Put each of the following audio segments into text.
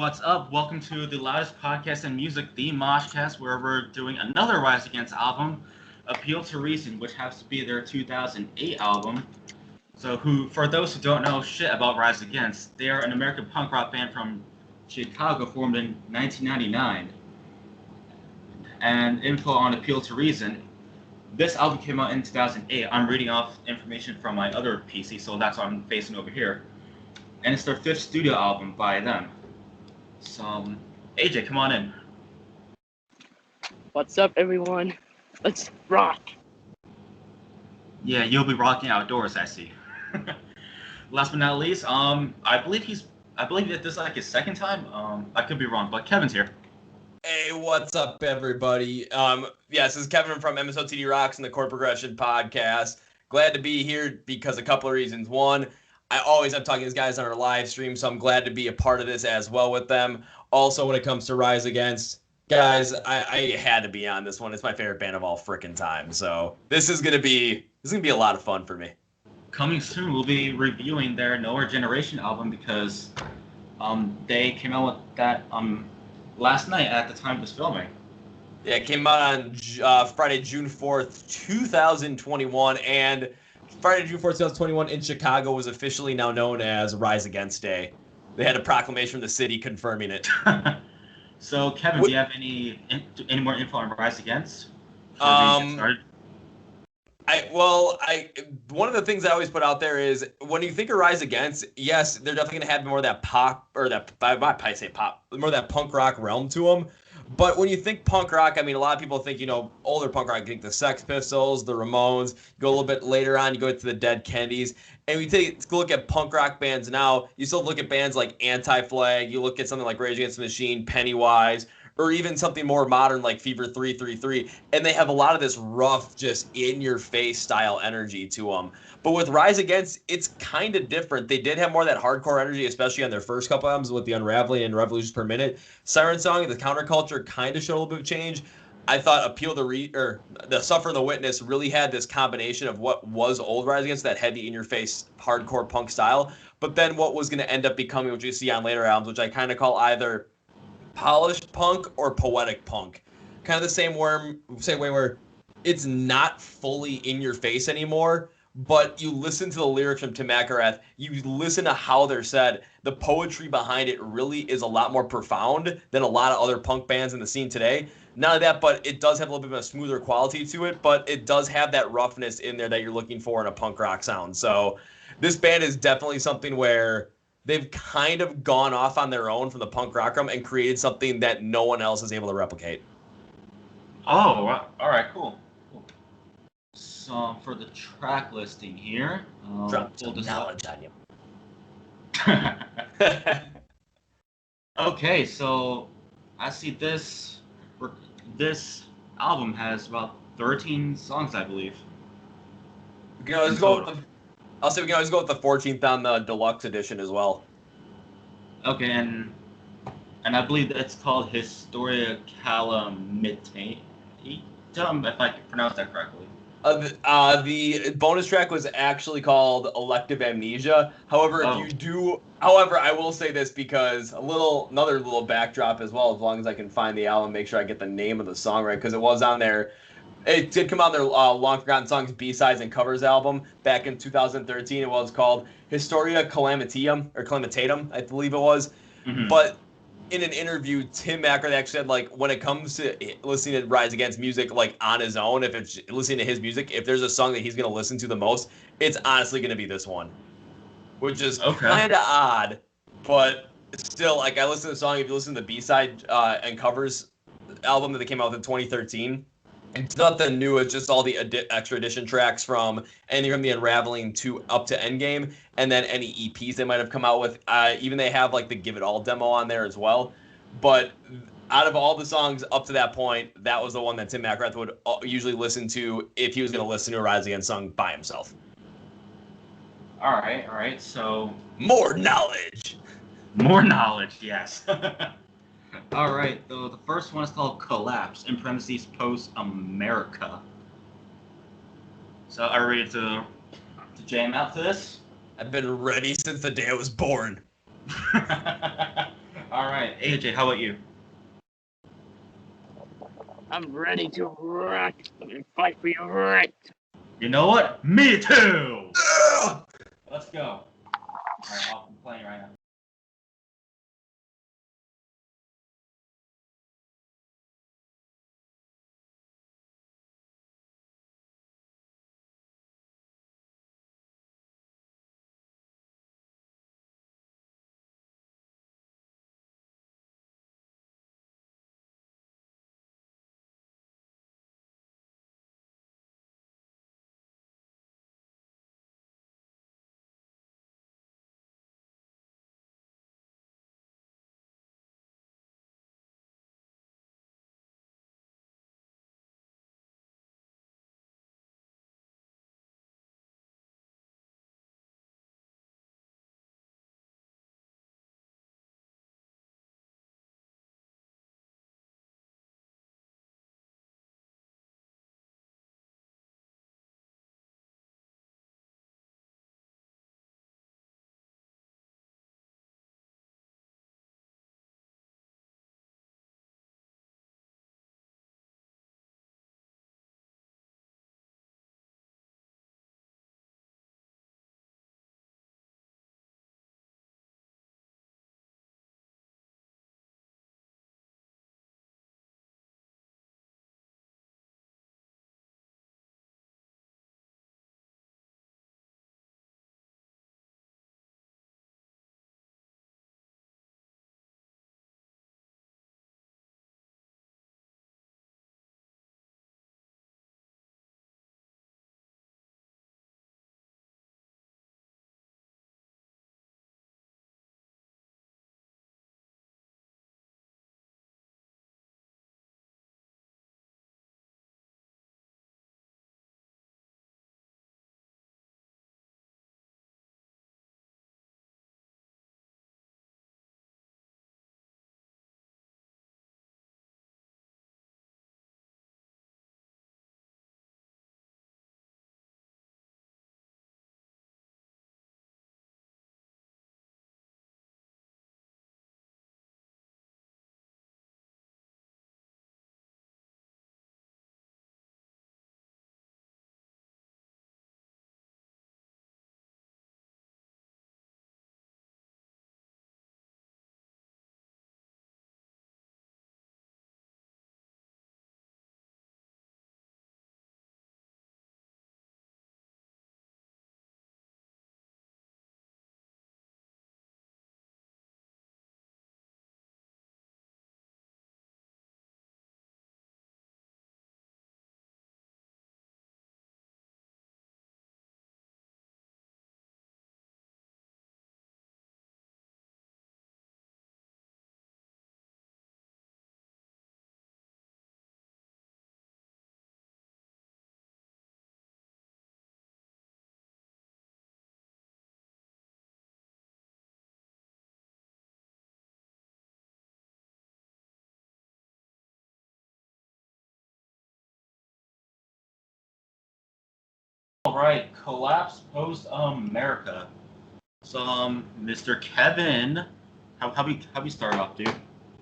What's up? Welcome to the Loudest Podcast in Music, the MoshCast, where we're doing another Rise Against album, Appeal to Reason, which happens to be their 2008 album. So, for those who don't know shit about Rise Against, they are an American punk rock band from Chicago formed in 1999. And info on Appeal to Reason. This album came out in 2008. I'm reading off information from my other PC, so that's what I'm facing over here. And it's their fifth studio album by them. So, AJ, come on in. What's up, everyone? Let's rock. Yeah, you'll be rocking outdoors, I see. Last but not least, I believe that this is like his second time. I could be wrong, but Kevin's here. Hey, what's up, everybody? This is Kevin from MSOTD Rocks and the Chord Progression Podcast. Glad to be here because a couple of reasons. One, I always am talking to these guys on our live stream, so I'm glad to be a part of this as well with them. Also, when it comes to Rise Against, guys, I had to be on this one. It's my favorite band of all frickin' time. So this is gonna be a lot of fun for me. Coming soon, we'll be reviewing their Nowhere Generation album because they came out with that last night at the time of this filming. Yeah, it came out on Friday, June 4th, 2021, and Friday, June 4th, 2021 in Chicago was officially now known as Rise Against Day. They had a proclamation from the city confirming it. So, Kevin, do you have any more info on Rise Against? One of the things I always put out there is when you think of Rise Against, yes, they're definitely going to have more of that pop, or that, I might say pop, more of that punk rock realm to them. But when you think punk rock, I mean, a lot of people think, older punk rock, you think the Sex Pistols, the Ramones, you go a little bit later on, you go to the Dead Kennedys. And we take a look at punk rock bands now, you still look at bands like Anti-Flag, you look at something like Rage Against the Machine, Pennywise, or even something more modern like Fever 333, and they have a lot of this rough, just in-your-face style energy to them. But with Rise Against, it's kind of different. They did have more of that hardcore energy, especially on their first couple albums with the Unraveling and Revolutions Per Minute. Siren Song, the counterculture kind of showed a little bit of change. I thought The Suffer and the Witness really had this combination of what was old Rise Against, that heavy in-your-face hardcore punk style, but then what was going to end up becoming what you see on later albums, which I kind of call either polished punk or poetic punk. Kind of the same way where it's not fully in your face anymore, but you listen to the lyrics from Tim McIlrath, you listen to how they're said, the poetry behind it really is a lot more profound than a lot of other punk bands in the scene today. None of that, but it does have a little bit of a smoother quality to it, but it does have that roughness in there that you're looking for in a punk rock sound. So this band is definitely something where they've kind of gone off on their own from the punk rock realm and created something that no one else is able to replicate. Oh, all right, cool. So for the track listing here, Drop some knowledge on you. Okay, so I see this album has about 13 songs, I believe. We can always go with the 14th on the deluxe edition as well. Okay, and I believe that it's called Historia Calamitatum, if I can pronounce that correctly. The bonus track was actually called Elective Amnesia. However, I will say this because another little backdrop as well, as long as I can find the album, make sure I get the name of the song right, because it was on there. It did come out on their Long Forgotten Songs B-Sides and Covers album back in 2013. It was called Historia Calamitatum, I believe it was. Mm-hmm. But in an interview, Tim McIlrath actually said, like, when it comes to listening to Rise Against music, like, on his own, if it's listening to his music, if there's a song that he's going to listen to the most, it's honestly going to be this one. Which is kind of odd, but still, like, I listen to the song, if you listen to the B-Side and Covers album that they came out with in 2013, it's nothing new. It's just all the extra edition tracks from anything from the Unraveling to up to Endgame, and then any EPs they might have come out with. Even they have like the Give It All demo on there as well. But out of all the songs up to that point, that was the one that Tim McIlrath would usually listen to if he was going to listen to a Rise Against song by himself. All right. So more knowledge. More knowledge, yes. All right, so the first one is called Collapse, in parentheses, Post-America. So are you ready to jam out to this? I've been ready since the day I was born. All All right, AJ, how about you? I'm ready to rock and fight for your right. You know what? Me too! Let's go. Alright, I'm playing right now. Alright, collapse post America. So, Mr. Kevin, how we start off, dude?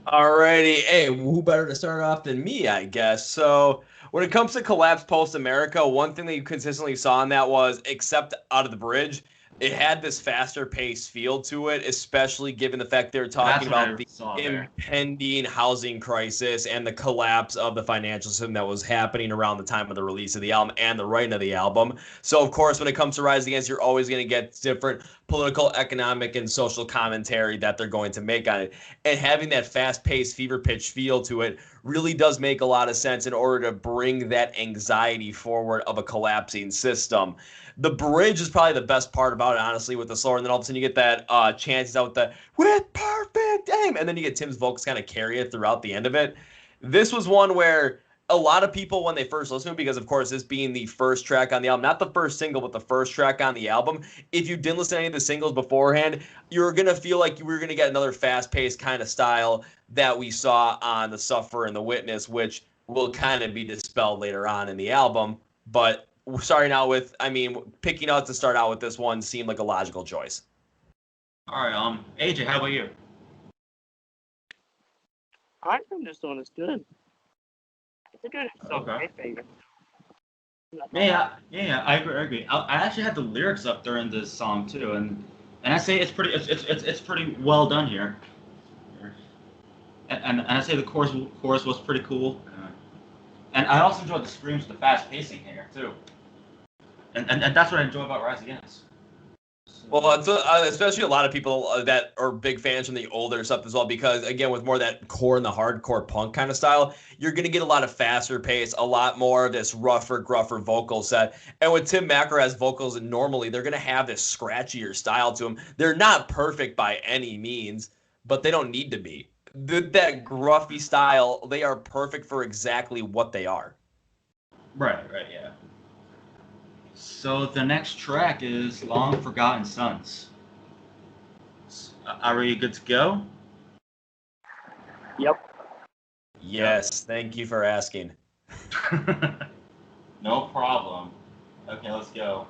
Alrighty, hey, who better to start off than me, I guess. So, when it comes to Collapse Post America, one thing that you consistently saw in that was, except out of the bridge, it had this faster paced feel to it, especially given the fact they were talking about the impending housing crisis and the collapse of the financial system that was happening around the time of the release of the album and the writing of the album. So, of course, when it comes to Rise Against, you're always going to get different political, economic, and social commentary that they're going to make on it. And having that fast-paced, fever-pitch feel to it really does make a lot of sense in order to bring that anxiety forward of a collapsing system. The bridge is probably the best part about it, honestly, with the slower, and then all of a sudden you get that chances out with the with perfect aim, and then you get Tim's vocals kind of carry it throughout the end of it. This was one where a lot of people, when they first listen to it, because of course this being the first track on the album, not the first single, but the first track on the album, if you didn't listen to any of the singles beforehand, you're going to feel like you were going to get another fast-paced kind of style that we saw on The Sufferer and The Witness, which will kind of be dispelled later on in the album. But starting out with, picking out to start out with this one seemed like a logical choice. All right, AJ, how about you? I think this one is good. It's a good song. Okay. My favorite. Yeah, I agree. I actually had the lyrics up during this song too, and I say it's pretty well done here. And I say the chorus was pretty cool. And I also enjoyed the screams, the fast pacing here too. And that's what I enjoy about Rise Against. Well, it's especially a lot of people that are big fans from the older stuff as well, because again, with more of that core and the hardcore punk kind of style, you're going to get a lot of faster pace, a lot more of this rougher, gruffer vocal set. And with Tim McElrath's vocals, normally they're going to have this scratchier style to them. They're not perfect by any means, but they don't need to be. That gruffy style, they are perfect for exactly what they are. Right, yeah. So the next track is Long Forgotten Sons. Are you good to go? Yep. Yes, thank you for asking. No problem. Okay, let's go.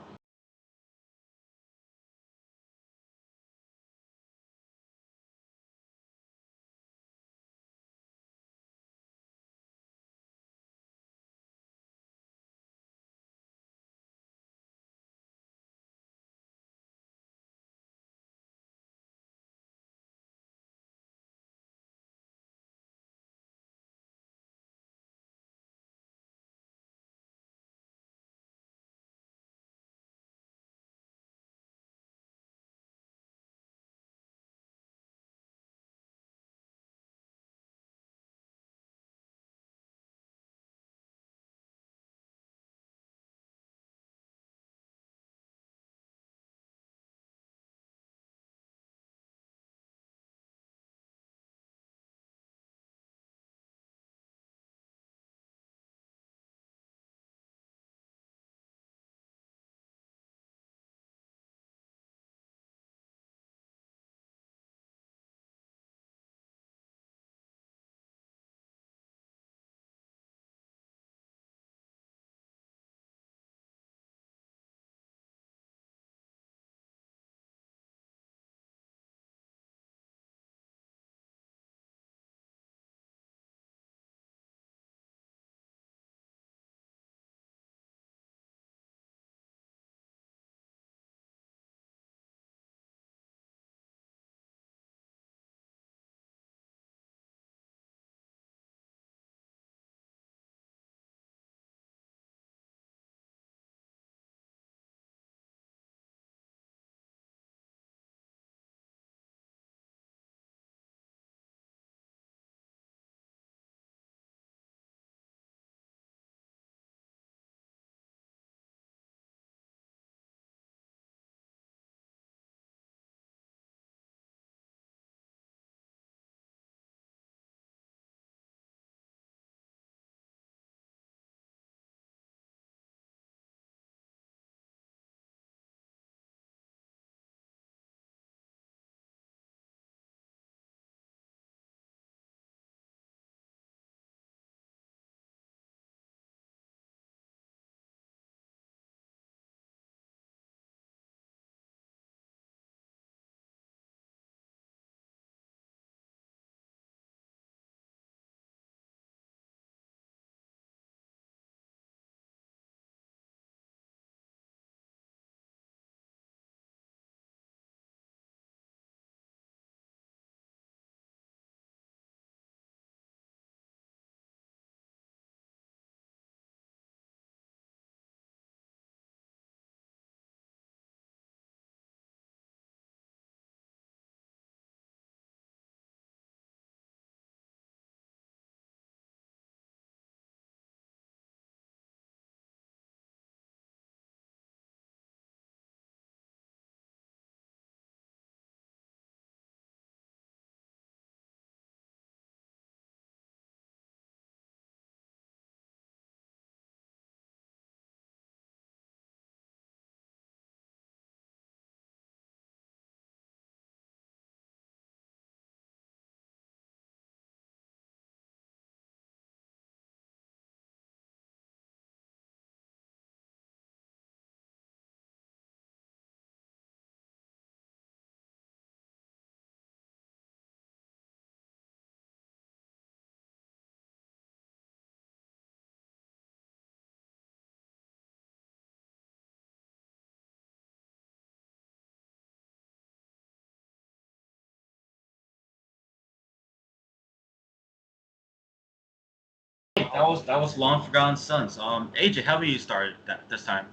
that was Long Forgotten Sons. AJ, how about you start that this time?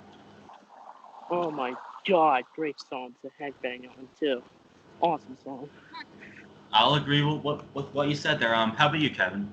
Oh my god, great song to headbang on too. Awesome song. I'll agree with what you said there. How about you, Kevin?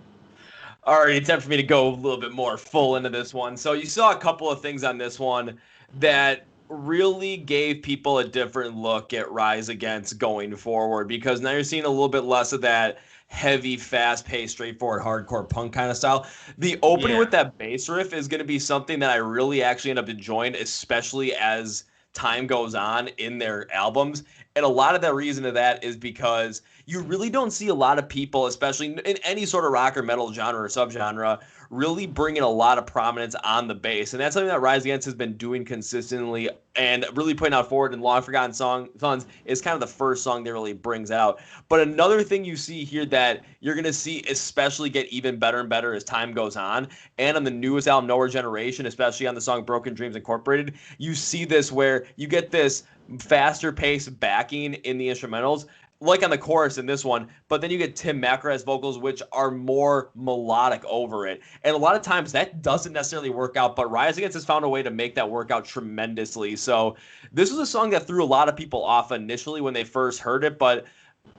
All right, it's time for me to go a little bit more full into this one. So you saw a couple of things on this one that really gave people a different look at Rise Against going forward, because now you're seeing a little bit less of that heavy, fast-paced, straightforward, hardcore punk kind of style. The opening with that bass riff is going to be something that I really actually end up enjoying, especially as time goes on in their albums. And a lot of the reason of that is because you really don't see a lot of people, especially in any sort of rock or metal genre or subgenre, really bringing a lot of prominence on the bass. And that's something that Rise Against has been doing consistently and really putting out forward. And Long Forgotten Sons is kind of the first song that really brings out. But another thing you see here that you're going to see especially get even better and better as time goes on, and on the newest album, Nowhere Generation, especially on the song Broken Dreams Incorporated, you see this where you get this faster paced backing in the instrumentals, like on the chorus in this one, but then you get Tim McIlrath's vocals, which are more melodic over it. And a lot of times that doesn't necessarily work out, but Rise Against has found a way to make that work out tremendously. So this was a song that threw a lot of people off initially when they first heard it, but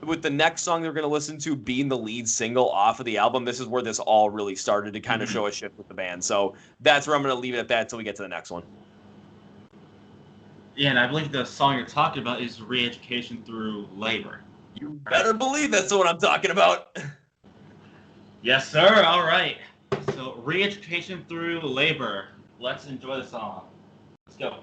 with the next song they're going to listen to being the lead single off of the album, this is where this all really started to kind of show a shift with the band. So that's where I'm going to leave it at that until we get to the next one. Yeah, and I believe the song you're talking about is Re-Education Through Labor. You better believe that's what I'm talking about. Yes, sir. All right. So, Re-Education Through Labor. Let's enjoy the song. Let's go.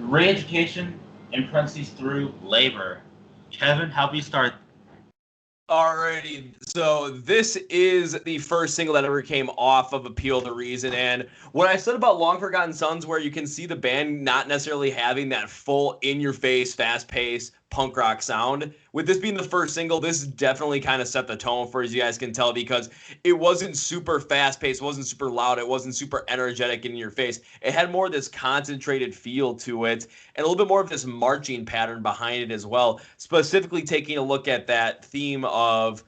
Re-education, in parentheses, through labor. Kevin, how do you start? Alrighty, so this is the first single that ever came off of Appeal to Reason, and what I said about Long Forgotten Sons, where you can see the band not necessarily having that full in-your-face, fast-paced punk rock sound, with this being the first single, this definitely kind of set the tone for, as you guys can tell, because it wasn't super fast-paced, wasn't super loud, it wasn't super energetic in your face. It had more of this concentrated feel to it, and a little bit more of this marching pattern behind it as well, specifically taking a look at that theme of,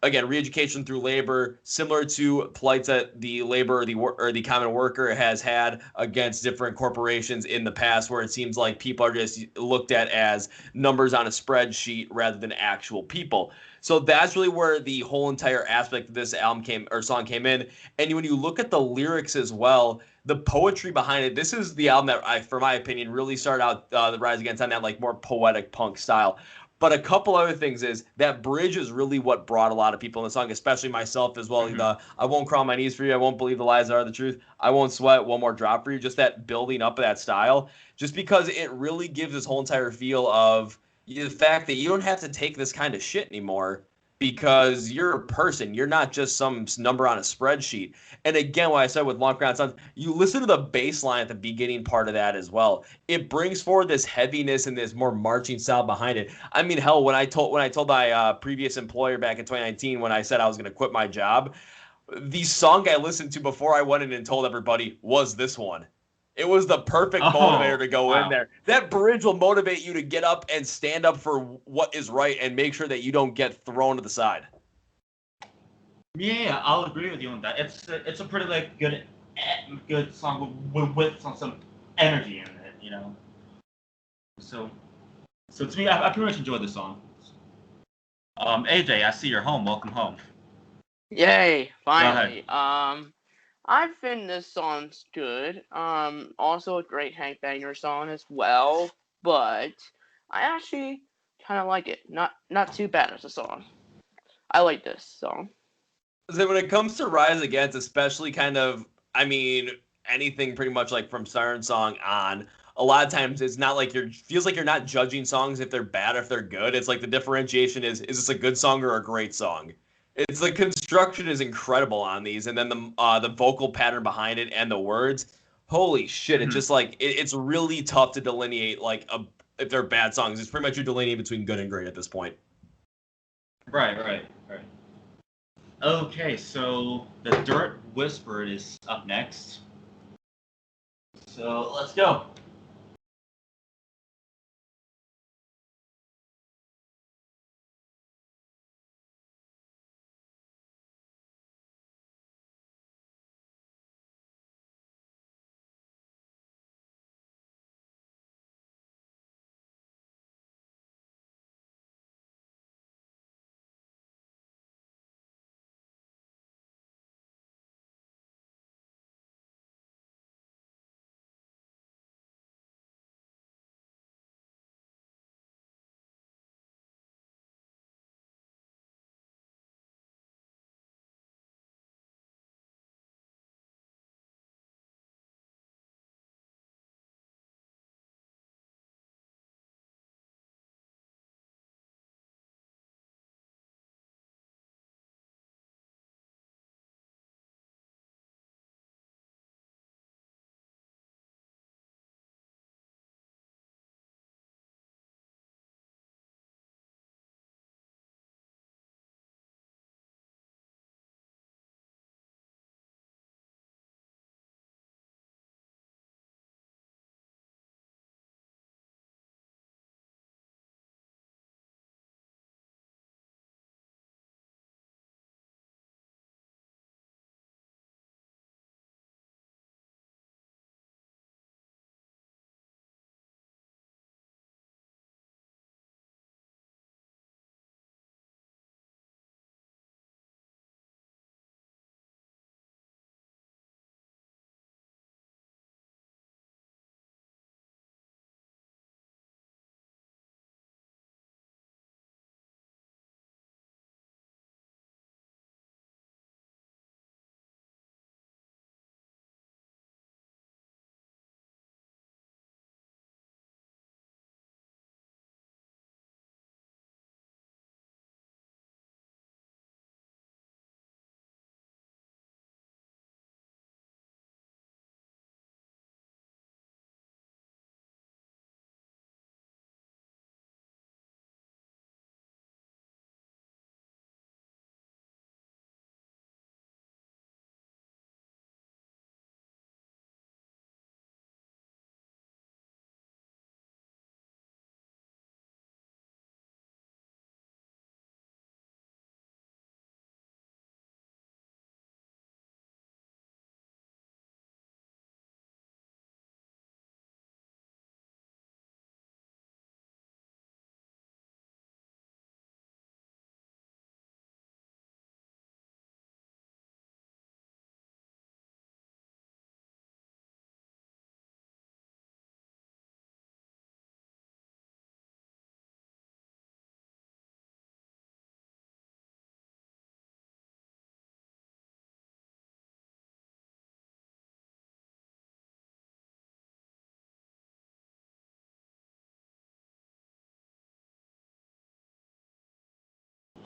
again, re-education through labor, similar to plights that the labor or the common worker has had against different corporations in the past, where it seems like people are just looked at as numbers on a spreadsheet rather than actual people. So that's really where the whole entire aspect of this song came in. And when you look at the lyrics as well, the poetry behind it, this is the album that for my opinion, really started out the Rise Against on that like more poetic punk style. But a couple other things is that bridge is really what brought a lot of people in the song, especially myself as well. Mhm. The I won't crawl on my knees for you. I won't believe the lies are the truth. I won't sweat one more drop for you. Just that building up of that style, just because it really gives this whole entire feel of the fact that you don't have to take this kind of shit anymore because you're a person. You're not just some number on a spreadsheet. And again, what I said with Long Forgotten Sons, you listen to the bass line at the beginning part of that as well. It brings forward this heaviness and this more marching style behind it. I mean, hell, when I told my previous employer back in 2019 when I said I was going to quit my job, the song I listened to before I went in and told everybody was this one. It was the perfect motivator to go in there. That bridge will motivate you to get up and stand up for what is right and make sure that you don't get thrown to the side. Yeah, I'll agree with you on that. It's a pretty like good song with some energy in it, you know. So to me, I pretty much enjoyed the song. AJ, I see you're home. Welcome home. Yay! Finally. I think this song's good. Also a great Hank Banger song as well, but I actually kind of like it. Not too bad as a song. I like this song. So when it comes to Rise Against, especially kind of, I mean, anything pretty much like from Siren Song on, a lot of times it's not like feels like you're not judging songs if they're bad or if they're good. It's like the differentiation is this a good song or a great song? It's the construction is incredible on these, and then the vocal pattern behind it and the words. Holy shit! It's just like it's really tough to delineate like if they're bad songs. It's pretty much you delineate between good and great at this point. Right. Okay, so the Dirt Whispered is up next. So let's go.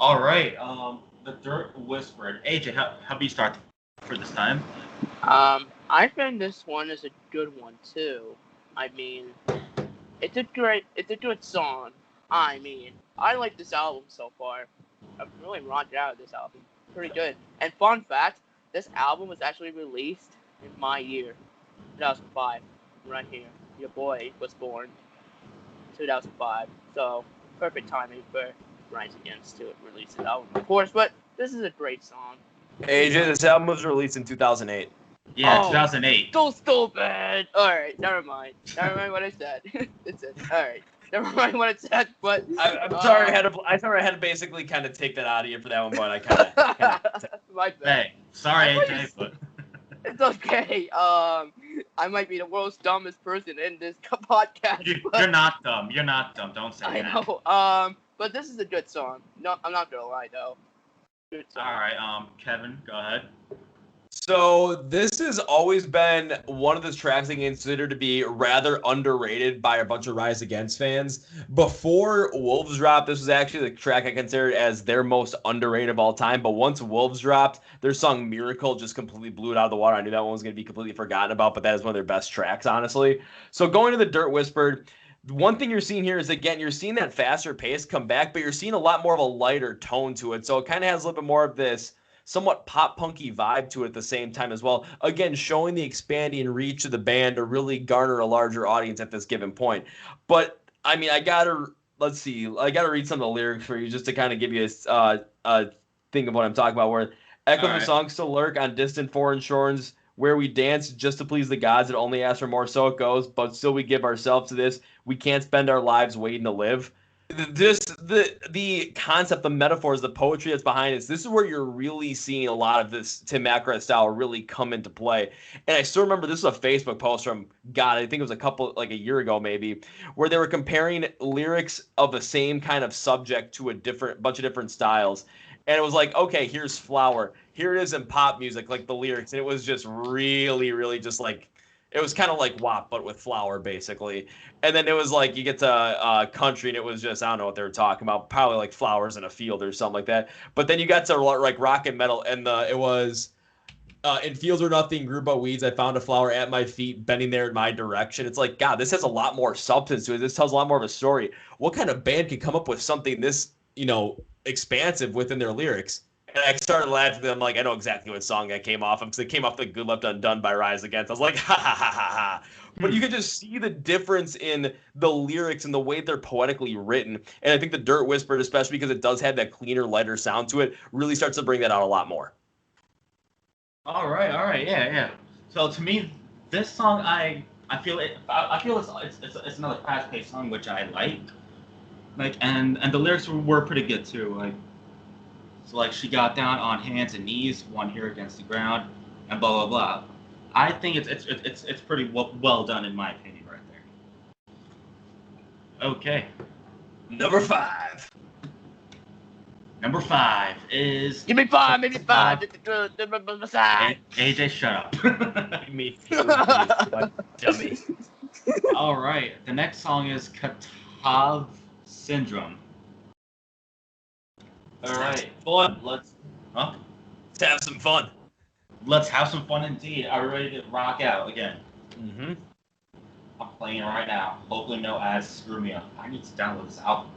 All right. The Dirt Whispered. AJ, how about you start for this time? I think this one is a good one too. I mean, it's a good song. I mean, I like this album so far. I'm really rocked out of this album. Pretty good. And fun fact, this album was actually released in my year, 2005. Right here, your boy was born 2005. So perfect timing for Rise Against to release the album, of course. But this is a great song. AJ, this album was released in 2008. Yeah, 2008. So stupid. All right, never mind. Never mind what I said. It's it. All right. Never mind what I said, but I'm sorry. I had to basically kind of take that out of you for that one, but I kind of. My bad. Hey, sorry, AJ, but It's okay. I might be the world's dumbest person in this podcast. you're not dumb. You're not dumb. Don't say I that. know. But this is a good song. No, I'm not gonna lie though. Good song. All right. Kevin, go ahead. So this has always been one of the tracks I consider to be rather underrated by a bunch of Rise Against fans. Before Wolves dropped, this was actually the track I considered as their most underrated of all time. But once Wolves dropped, their song Miracle just completely blew it out of the water. I knew that one was going to be completely forgotten about, but that is one of their best tracks, honestly. So going to the Dirt Whispered, one thing you're seeing here is, again, you're seeing that faster pace come back, but you're seeing a lot more of a lighter tone to it. So it kind of has a little bit more of this somewhat pop punky vibe to it at the same time as well. Again, showing the expanding reach of the band to really garner a larger audience at this given point. But I mean, I gotta read some of the lyrics for you just to kind of give you a thing of what I'm talking about. Where echoes of songs still lurk on distant foreign shores, where we dance just to please the gods that only ask for more. So it goes, but still we give ourselves to this. We can't spend our lives waiting to live. The concept, the metaphors, the poetry that's behind this is where you're really seeing a lot of this Tim McGrath style really come into play. And I still remember this was a Facebook post from, God, I think it was a year ago maybe, where they were comparing lyrics of the same kind of subject to a bunch of different styles. And it was like, okay, here's Flower. Here it is in pop music, like the lyrics. And it was just really, really just like, it was kind of like WAP, but with Flower, basically. And then it was like you get to country, and it was just, I don't know what they were talking about, probably like flowers in a field or something like that. But then you got to like rock and metal, and it was in fields where nothing grew but weeds, I found a flower at my feet, bending there in my direction. It's like, God, this has a lot more substance to it. This tells a lot more of a story. What kind of band can come up with something this, expansive within their lyrics? And I started laughing. I'm like, I know exactly what song that came off of, because it came off the Good Left Undone by Rise Against. I was like, ha ha ha ha ha. But you can just see the difference in the lyrics and the way they're poetically written. And I think the Dirt Whispered, especially because it does have that cleaner, lighter sound to it, really starts to bring that out a lot more. All right, yeah. So to me, this song, I feel it's another fast-paced song which I like, and the lyrics were pretty good too. So like she got down on hands and knees, one here against the ground, and blah blah blah. I think it's pretty well done in my opinion right there. Okay. Number five is. Give me five, maybe five. AJ, shut up. Me, dummy. All right. The next song is Katav Syndrome. All right. Fun. Let's have some fun. Let's have some fun indeed. Are we ready to rock out again? Mm-hmm. I'm playing right now. Hopefully no ads screw me up. I need to download this album.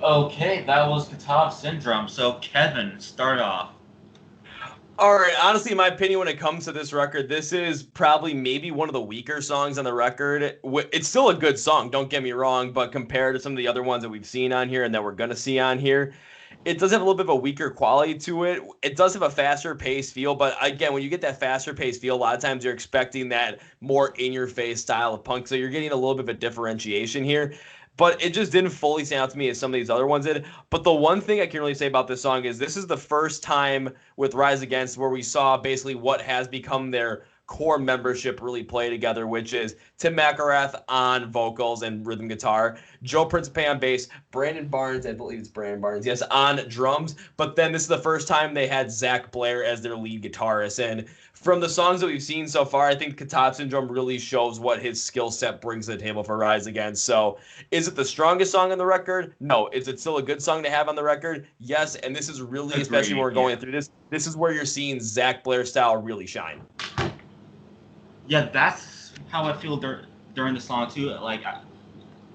Okay, that was Katav Syndrome. So Kevin, start off. All right, honestly, in my opinion, when it comes to this record, this is probably maybe one of the weaker songs on the record. It's still a good song, don't get me wrong, but compared to some of the other ones that we've seen on here and that we're going to see on here, it does have a little bit of a weaker quality to it. It does have a faster paced feel, but again, when you get that faster paced feel, a lot of times you're expecting that more in your face style of punk. So you're getting a little bit of a differentiation here. But it just didn't fully stand out to me as some of these other ones did. But the one thing I can really say about this song is this is the first time with Rise Against where we saw basically what has become their core membership really play together, which is Tim McElrath on vocals and rhythm guitar, Joe Principe on bass, Brandon Barnes, I believe it's Brandon Barnes, yes, on drums. But then this is the first time they had Zach Blair as their lead guitarist. And from the songs that we've seen so far, I think Katav Syndrome really shows what his skill set brings to the table for Rise Against. So is it the strongest song on the record? No. Is it still a good song to have on the record? Yes. And this is really, especially when we're going through this is where you're seeing Zach Blair style really shine. Yeah, that's how I feel during the song too. Like,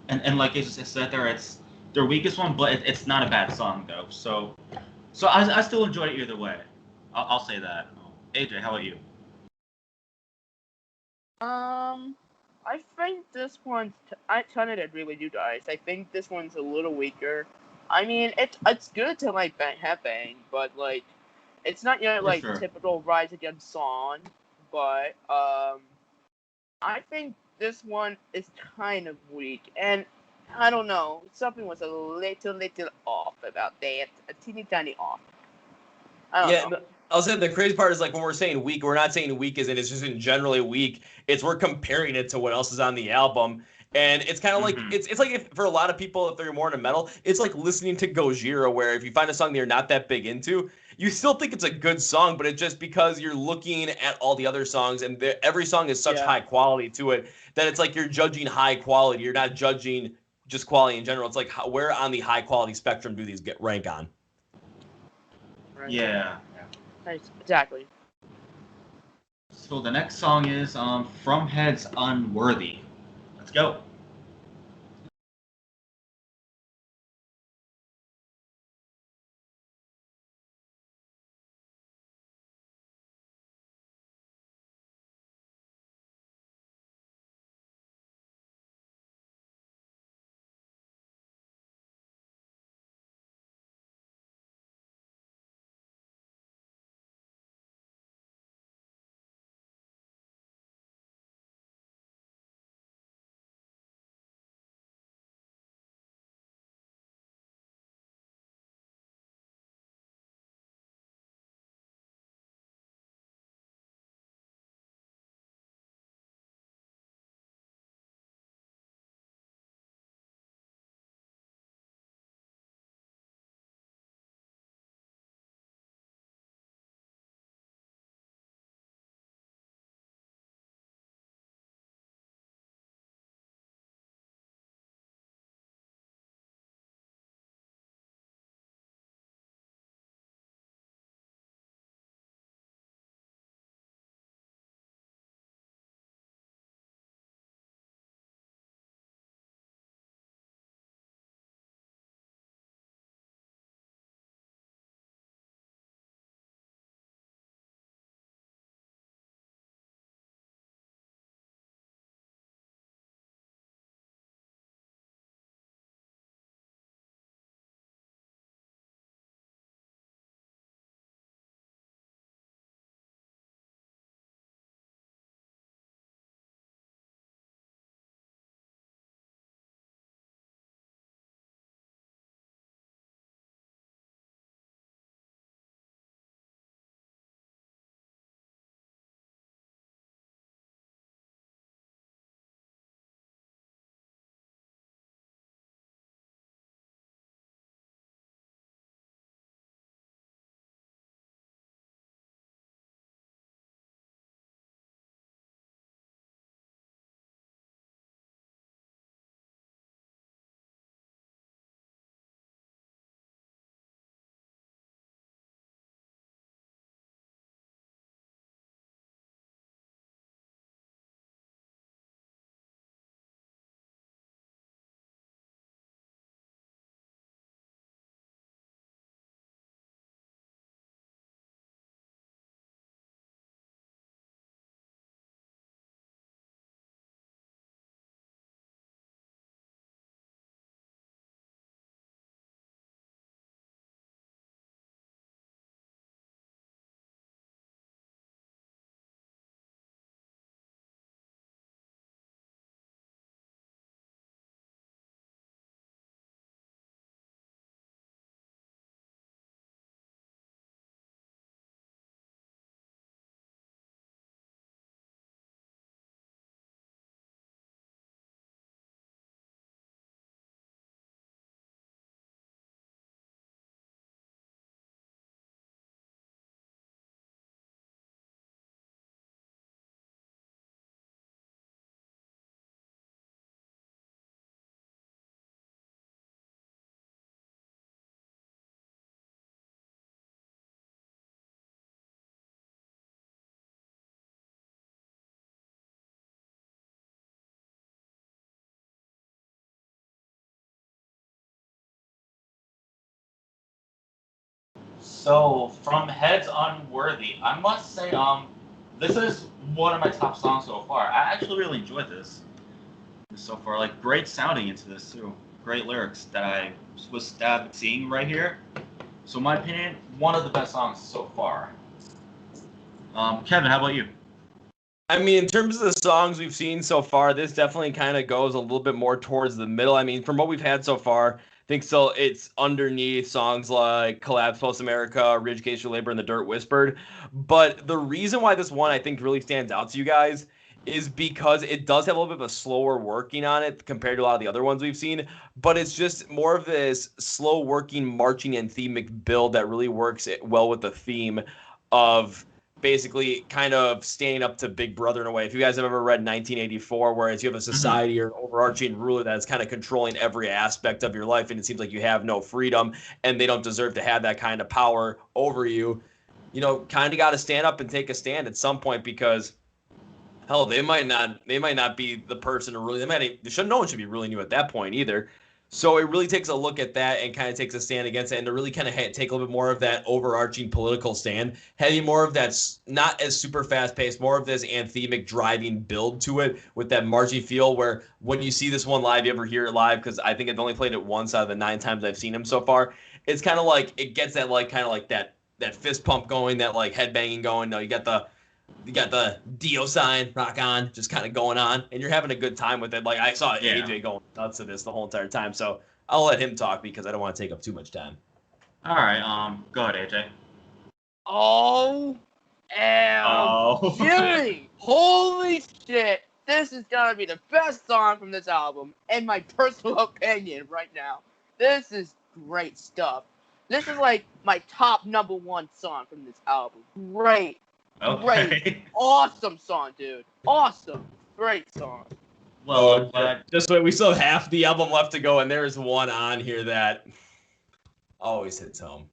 and like I just said there, it's their weakest one, but it's not a bad song though. So I still enjoy it either way. I'll say that. AJ, how about you? I think this one's. I kind of agree with you guys. I think this one's a little weaker. I mean, it's good to like headbang, but like, it's not your like typical Rise Against song. But I think this one is kind of weak, and I don't know. Something was a little off about that. A teeny tiny off. I don't know. I'll say the crazy part is like when we're saying weak, we're not saying weak as in it's just in generally weak. It's we're comparing it to what else is on the album. And it's kind of like it's like if for a lot of people, if they're more into metal, it's like listening to Gojira, where if you find a song that you're not that big into, you still think it's a good song, but it's just because you're looking at all the other songs and every song is such high quality to it that it's like you're judging high quality. You're not judging just quality in general. It's like where on the high quality spectrum do these get rank on? Right. Yeah. Exactly. So the next song is From Head's Unworthy. Let's go. So from Heads Unworthy, I must say, this is one of my top songs so far. I actually really enjoyed this so far. Like great sounding into this too. Great lyrics that I was seeing right here. So in my opinion, one of the best songs so far. Kevin, how about you? I mean, in terms of the songs we've seen so far, this definitely kind of goes a little bit more towards the middle. I mean, from what we've had so far, I think so it's underneath songs like Collapse Post America, Ridge Case for Labor, and The Dirt Whispered. But the reason why this one I think really stands out to you guys is because it does have a little bit of a slower working on it compared to a lot of the other ones we've seen. But it's just more of this slow working, marching, and themic build that really works well with the theme of basically kind of standing up to Big Brother in a way. If you guys have ever read 1984, whereas you have a society or an overarching ruler that's kind of controlling every aspect of your life, and it seems like you have no freedom, and they don't deserve to have that kind of power over you, you know, kind of got to stand up and take a stand at some point because hell, they might not be the person to really. No one should be ruling you at that point either. So it really takes a look at that and kind of takes a stand against it, and to really kind of take a little bit more of that overarching political stand, having more of that not as super fast paced, more of this anthemic driving build to it with that marching feel. Where when you see this one live, you ever hear it live? Because I think I've only played it once out of the 9 times I've seen him so far. It's kind of like it gets that like kind of like that fist pump going, that like head banging going. No, you got the Dio sign, rock on, just kind of going on, and you're having a good time with it. Like I saw AJ going nuts to this the whole entire time, so I'll let him talk because I don't want to take up too much time. All right, go ahead, AJ. Oh, Jimmy! Holy shit! This is gonna be the best song from this album, in my personal opinion right now. This is great stuff. This is like my top #1 song from this album. Great. Okay. Great. Awesome song, dude. Awesome. Great song. Well, just wait, we still have half the album left to go, and there's one on here that always hits home.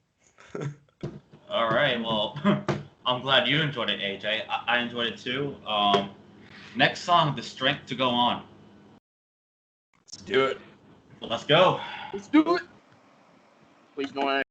All right, well, I'm glad you enjoyed it, AJ. I enjoyed it too. Next song, The Strength to Go On. Let's do it. Let's go. Let's do it. Please don't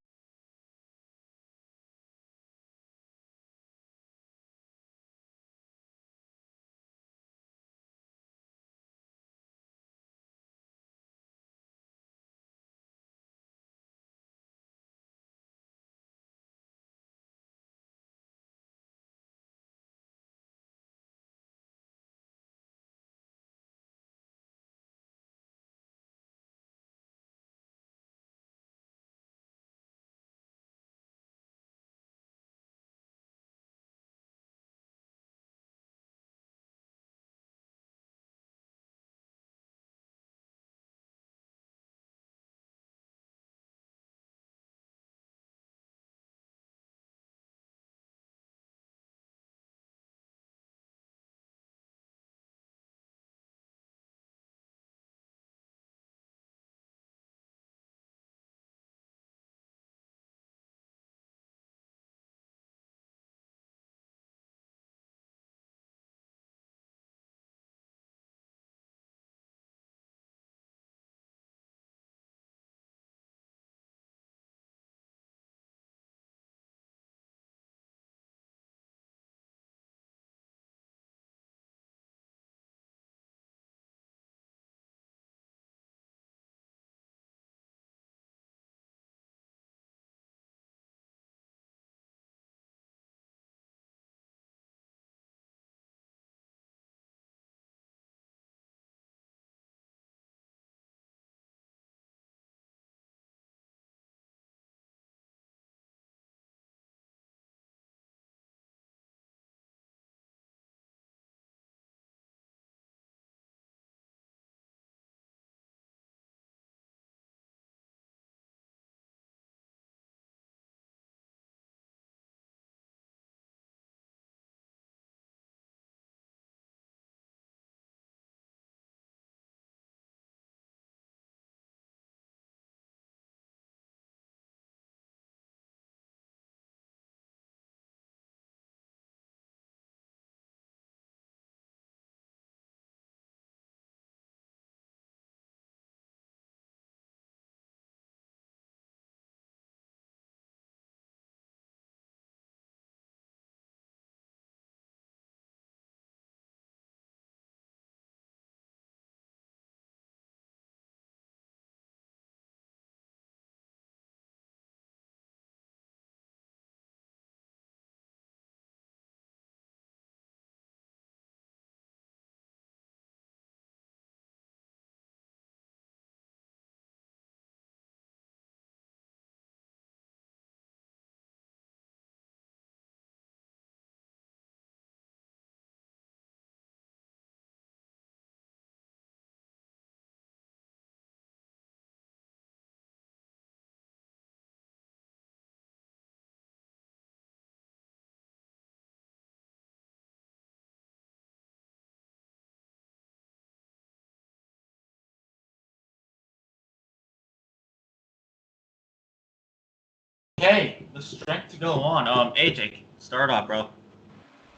Okay, the strength to go on. AJ, start off, bro.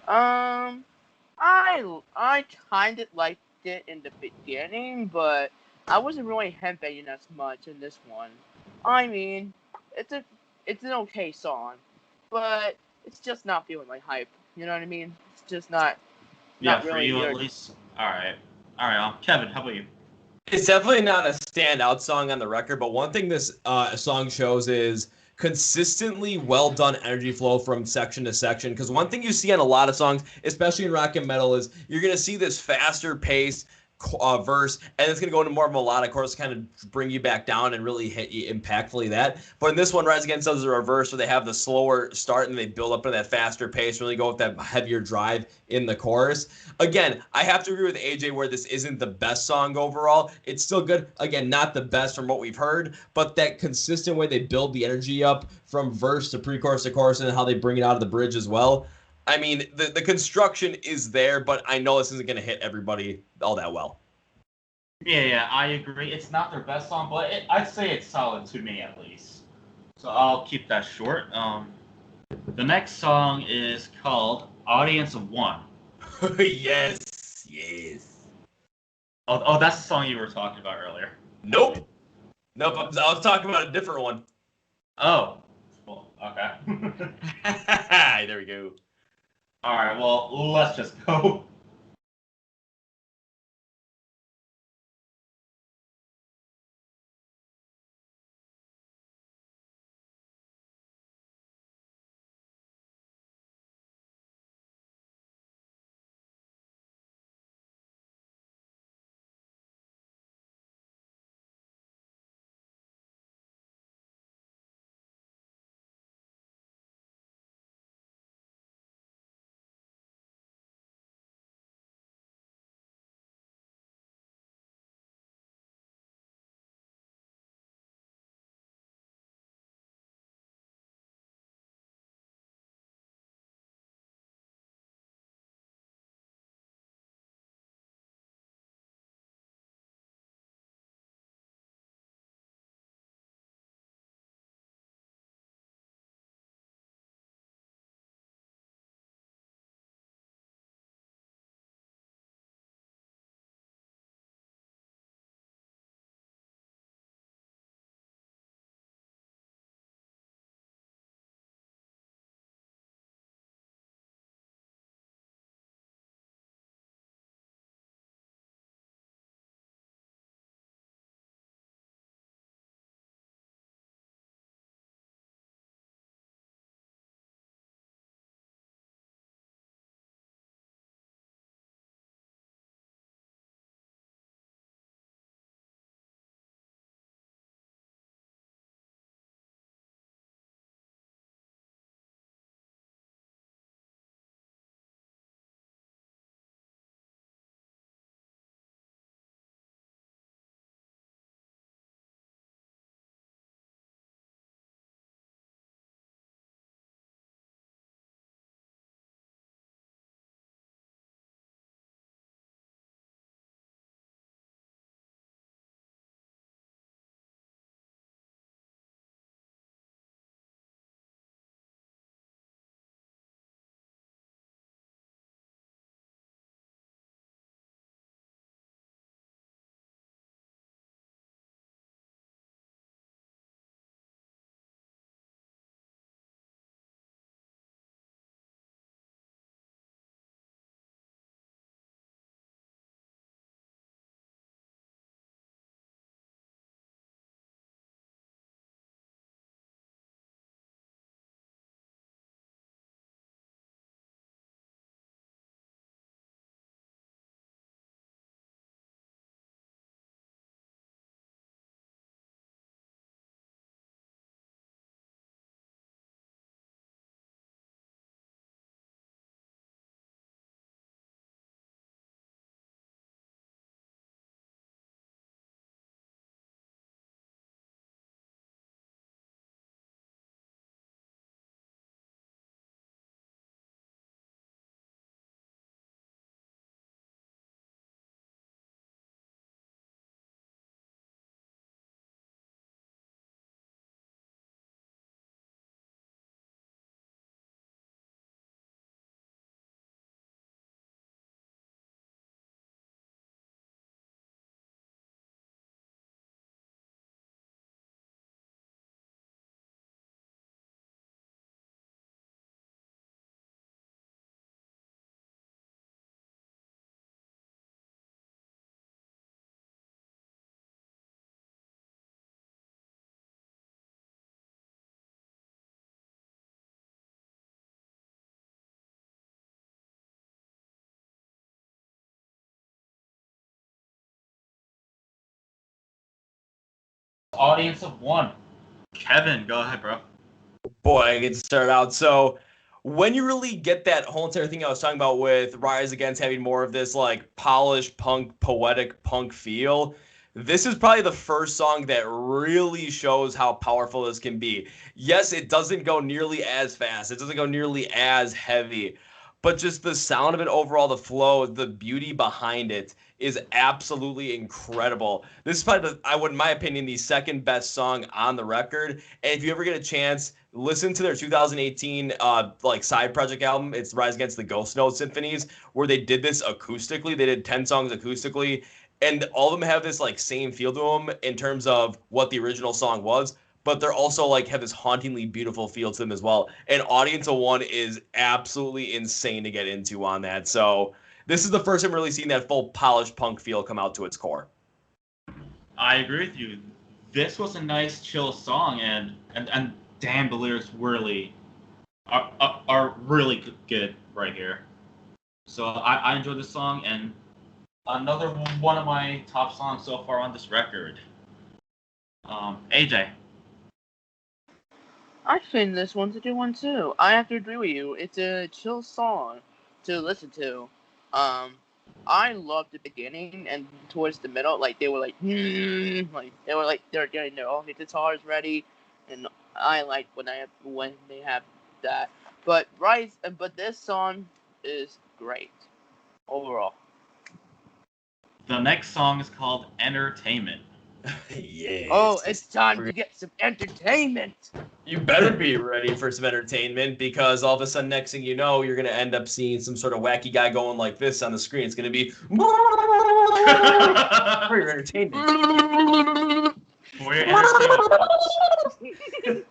I kind of liked it in the beginning, but I wasn't really headbanging as much in this one. I mean, it's a it's an okay song, but it's just not feeling like hype. You know what I mean? It's just not Yeah, for really you your. at least. All right. Kevin, how about you? It's definitely not a standout song on the record, but one thing this song shows is consistently well done energy flow from section to section. Because one thing you see on a lot of songs, especially in rock and metal, is you're going to see this faster paced verse, and it's going to go into more of a melodic chorus to kind of bring you back down and really hit you impactfully that. But in this one, Rise Against does a reverse where they have the slower start and they build up into that faster pace, really go with that heavier drive in the chorus. Again, I have to agree with AJ where this isn't the best song overall. It's still good. Again, not the best from what we've heard, but that consistent way they build the energy up from verse to pre-chorus to chorus and how they bring it out of the bridge as well. I mean, the construction is there, but I know this isn't going to hit everybody all that well. Yeah, I agree. It's not their best song, but I'd say it's solid to me at least. So I'll keep that short. The next song is called Audience of One. Yes. Oh, that's the song you were talking about earlier. Nope. I was talking about a different one. Oh. Well, okay. There we go. All right, well, let's just go. Audience of one. Kevin, go ahead, bro. Boy, I get to start out. So when you really get that whole entire thing I was talking about with Rise Against having more of this like polished punk, poetic punk feel, this is probably the first song that really shows how powerful this can be. Yes, it doesn't go nearly as fast. It doesn't go nearly as heavy, but just the sound of it overall, the flow, the beauty behind it is absolutely incredible. This is probably, in my opinion, the second best song on the record. And if you ever get a chance, listen to their 2018 like side project album. It's Rise Against the Ghost Note Symphonies, where they did this acoustically. They did 10 songs acoustically, and all of them have this like same feel to them in terms of what the original song was, but they're also like have this hauntingly beautiful feel to them as well. And Audience of One is absolutely insane to get into on that. So this is the first time really seeing that full polished punk feel come out to its core. I agree with you. This was a nice, chill song, and damn, the lyrics really are really good right here. So I enjoyed this song, and another one of my top songs so far on this record. AJ. I think this one's a good one too. I have to agree with you. It's a chill song to listen to. I loved the beginning and towards the middle, like they were like, they're getting their all the guitars ready, and I like when they have that. But this song is great overall. The next song is called Entertainment. Yes. Oh, it's time to get some entertainment. You better be ready for some entertainment, because all of a sudden, next thing you know, you're going to end up seeing some sort of wacky guy going like this on the screen. It's going to be for your entertainment. For your entertainment.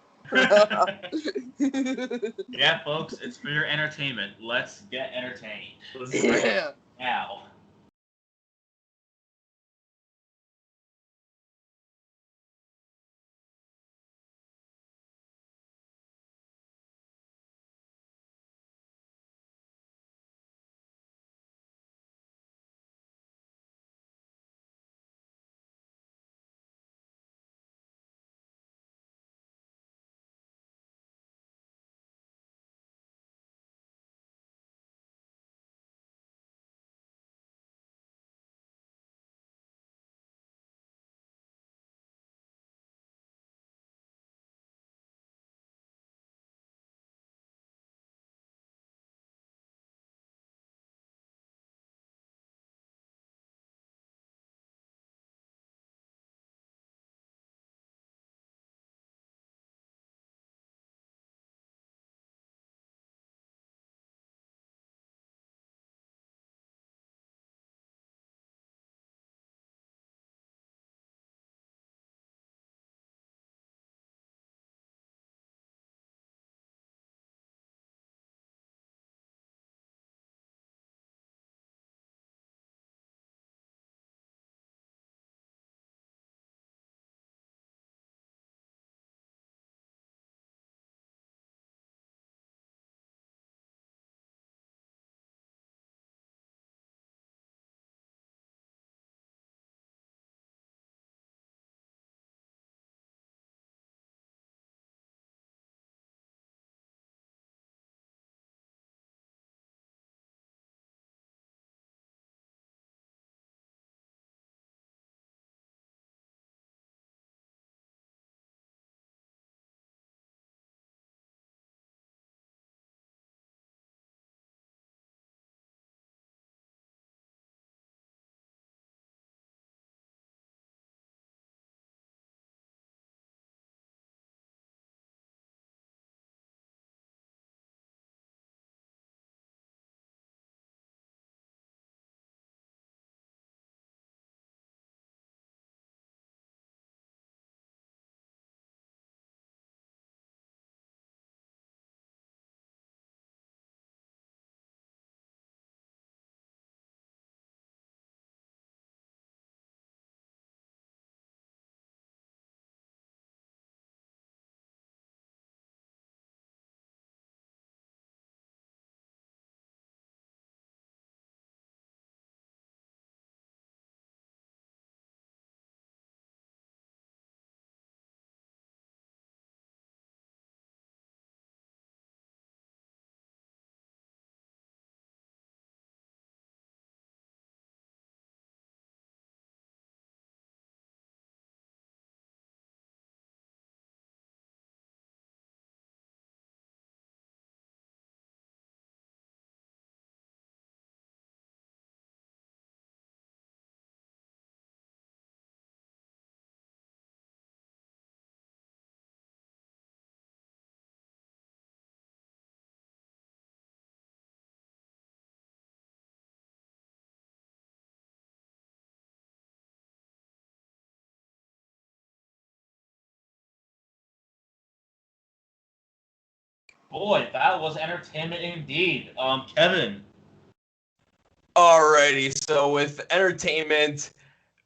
Yeah, folks, it's for your entertainment. Let's get entertained. Yeah. Now. Boy, that was entertainment indeed. Kevin. Alrighty, so with entertainment,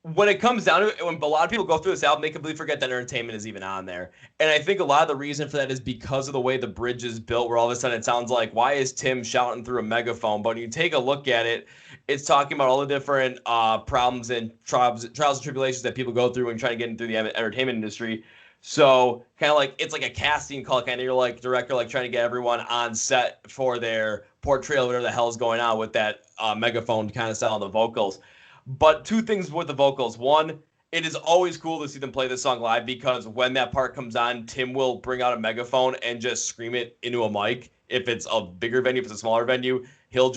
when it comes down to it, when a lot of people go through this album, they completely forget that entertainment is even on there. And I think a lot of the reason for that is because of the way the bridge is built, where all of a sudden it sounds like, why is Tim shouting through a megaphone? But when you take a look at it, it's talking about all the different problems and trials and tribulations that people go through when trying to get into the entertainment industry. So kind of like it's like a casting call, kind of you're like director, like trying to get everyone on set for their portrayal, whatever the hell's going on with that megaphone kind of style on the vocals. But two things with the vocals. One, it is always cool to see them play this song live because when that part comes on, Tim will bring out a megaphone and just scream it into a mic. If it's a bigger venue, if it's a smaller venue, he won't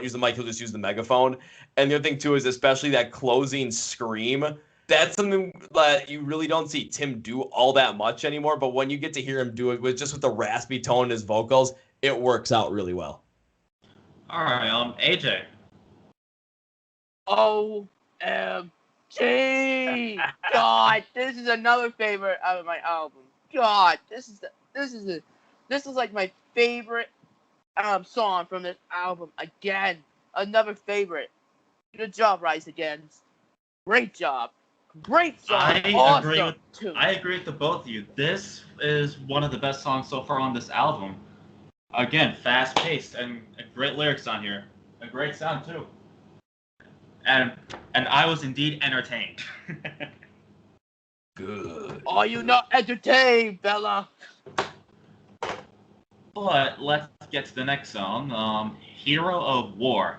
use the mic, he'll just use the megaphone. And the other thing too is especially that closing scream. That's something that you really don't see Tim do all that much anymore. But when you get to hear him do it with the raspy tone in his vocals, it works out really well. All right, AJ. OMG! God, this is another favorite out of my album. God, this is like my favorite song from this album. Again, another favorite. Good job, Rise Against. Great job. Great song. I agree with the both of you. This is one of the best songs so far on this album. Again, fast paced and great lyrics on here. A great sound too. And I was indeed entertained. Good. Are you not entertained, Bella? But let's get to the next song. Hero of War.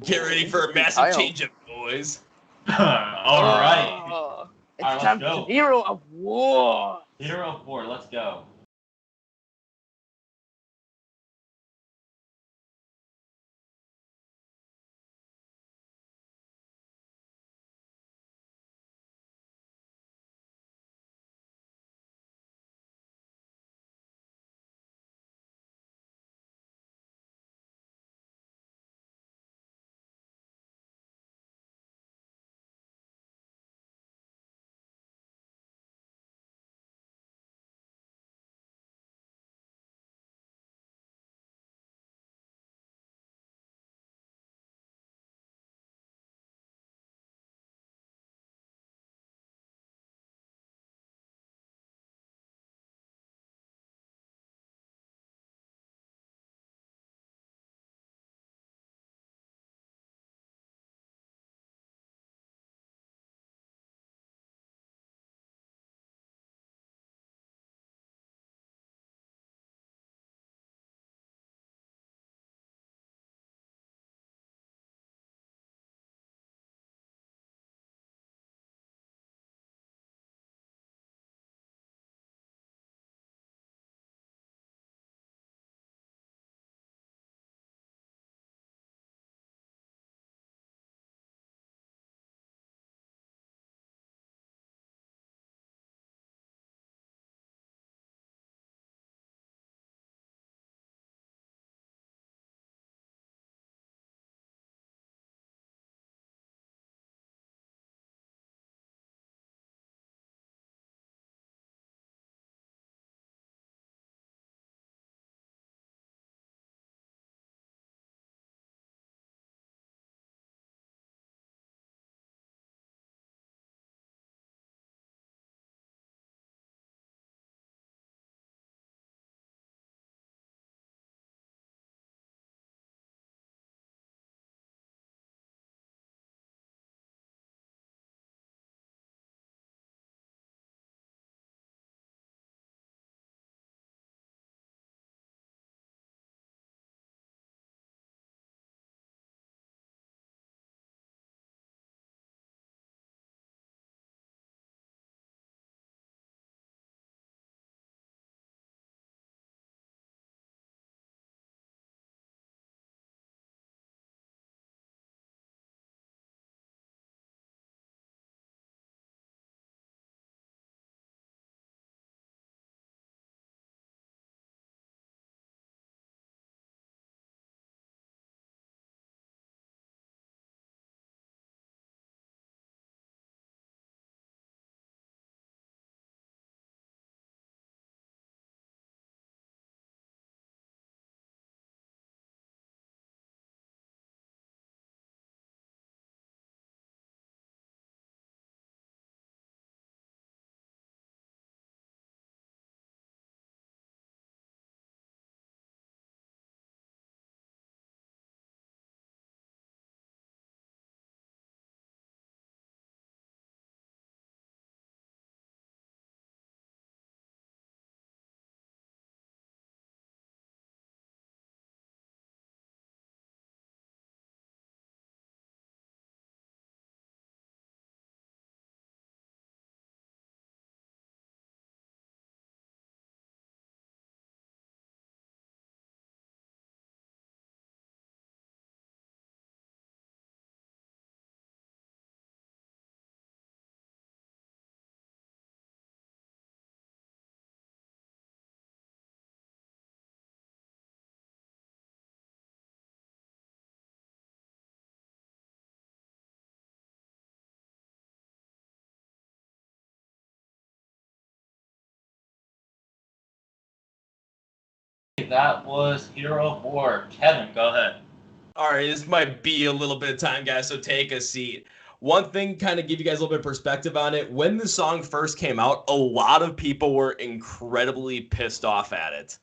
Get ready for a massive change-up, boys. All right. It's time for Hero of War. Hero of War, let's go. That was Hero of War. Kevin, go ahead. All right, this might be a little bit of time, guys, so take a seat. One thing, kind of give you guys a little bit of perspective on it. When the song first came out, a lot of people were incredibly pissed off at it.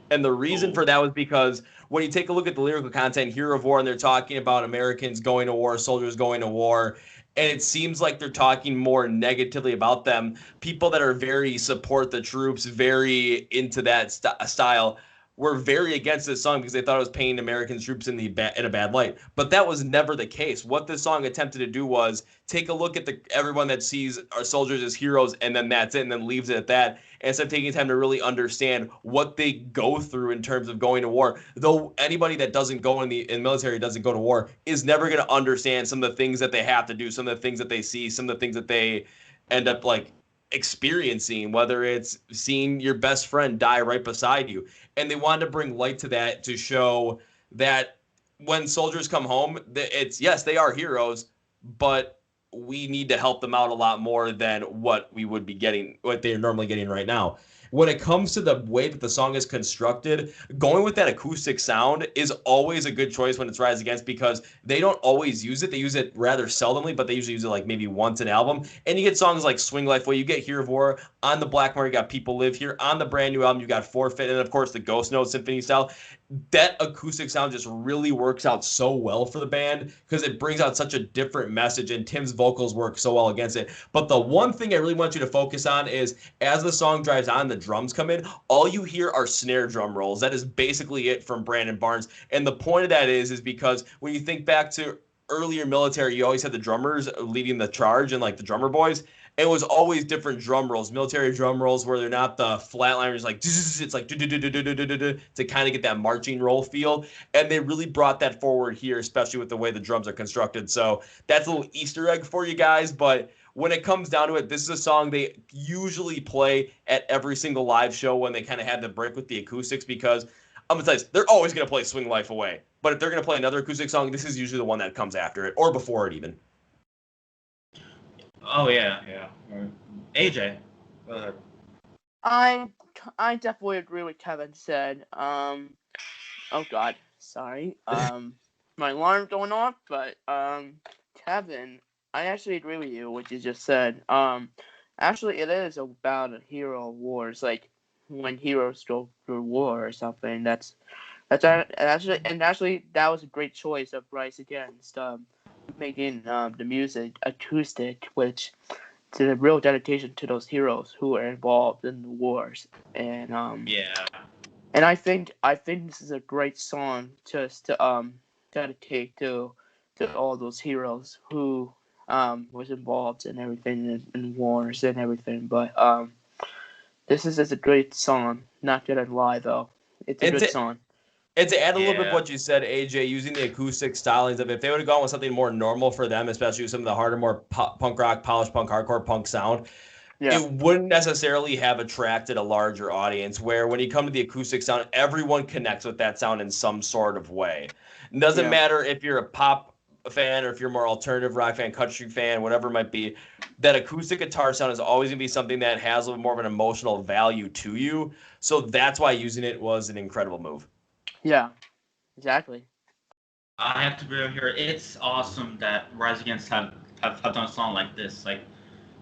And the reason for that was because when you take a look at the lyrical content, Hero of War, and they're talking about Americans going to war, soldiers going to war, and it seems like they're talking more negatively about them. People that are very support the troops, very into that style, were very against this song because they thought it was painting American troops in a bad light. But that was never the case. What this song attempted to do was take a look at everyone that sees our soldiers as heroes, and then that's it, and then leaves it at that, instead of taking time to really understand what they go through in terms of going to war. Though anybody that doesn't go in the military, doesn't go to war, is never going to understand some of the things that they have to do, some of the things that they see, some of the things that they end up like experiencing, whether it's seeing your best friend die right beside you. And they wanted to bring light to that, to show that when soldiers come home, it's, yes, they are heroes, but we need to help them out a lot more than what we would be getting, what they're normally getting right now. When it comes to the way that the song is constructed, going with that acoustic sound is always a good choice when it's Rise Against, because they don't always use it. They use it rather seldomly, but they usually use it like maybe once an album. And you get songs like Swing Life, where you get Hero of War. On the Black Market, you got People Live Here. On the brand new album, you got Forfeit. And of course, the Ghost Note Symphony style. That acoustic sound just really works out so well for the band because it brings out such a different message, and Tim's vocals work so well against it. But the one thing I really want you to focus on is, as the song drives on, the drums come in, all you hear are snare drum rolls. That is basically it from Brandon Barnes. And the point of that is because when you think back to earlier military, you always had the drummers leading the charge and like the drummer boys. It was always different drum rolls, military drum rolls, where they're not the flatliners, like it's like to kind of get that marching roll feel. And they really brought that forward here, especially with the way the drums are constructed. So that's a little Easter egg for you guys. But when it comes down to it, this is a song they usually play at every single live show when they kind of had the break with the acoustics, because I'm going to tell you, they're always going to play Swing Life Away. But if they're going to play another acoustic song, this is usually the one that comes after it, or before it even. Oh, yeah. AJ, go ahead. I definitely agree with Kevin said. Oh God, sorry. My alarm's going off, but Kevin, I actually agree with you what you just said. Actually, it is about a hero of wars, like when heroes go through war or something. That's actually that was a great choice of Rise Against. Making the music acoustic, which is a real dedication to those heroes who are involved in the wars. And and I think this is a great song just to dedicate to all those heroes who was involved in everything in wars and everything. But this is a great song. Not gonna lie though, it's a good song. And to add a little bit of what you said, AJ, using the acoustic stylings of it, if they would have gone with something more normal for them, especially with some of the harder, more punk rock, polished punk, hardcore punk sound, it wouldn't necessarily have attracted a larger audience, where when you come to the acoustic sound, everyone connects with that sound in some sort of way. It doesn't matter if you're a pop fan or if you're more alternative rock fan, country fan, whatever it might be, that acoustic guitar sound is always going to be something that has a little more of an emotional value to you. So that's why using it was an incredible move. Yeah, exactly. I have to agree here. It's awesome that Rise Against have done a song like this, like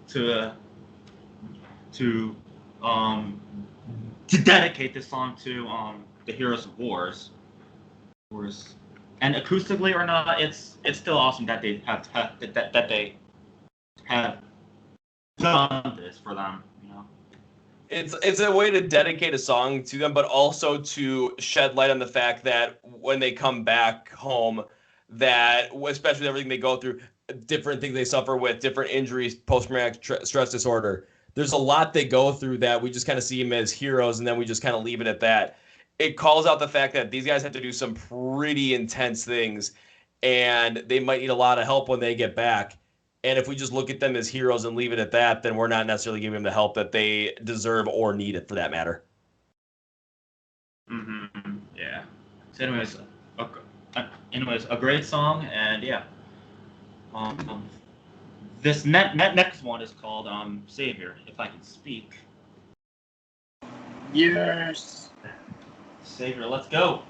to dedicate this song to the heroes of wars. And acoustically or not, it's still awesome that they have done this for them. It's a way to dedicate a song to them, but also to shed light on the fact that when they come back home, that especially with everything they go through, different things they suffer with, different injuries, post-traumatic stress disorder, there's a lot they go through that we just kind of see them as heroes, and then we just kind of leave it at that. It calls out the fact that these guys have to do some pretty intense things, and they might need a lot of help when they get back. And if we just look at them as heroes and leave it at that, then we're not necessarily giving them the help that they deserve or need it, for that matter. Mm-hmm. Yeah. So anyways, a great song, and yeah. This next one is called Savior, if I can speak. Yes. Savior. Let's go.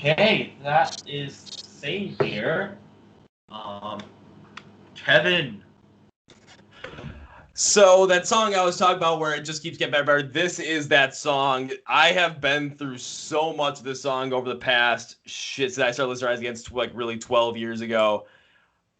Okay, that is Savior. Kevin. So that song I was talking about where it just keeps getting better and better, this is that song. I have been through so much of this song over the past since I started listening to Rise Against like really 12 years ago.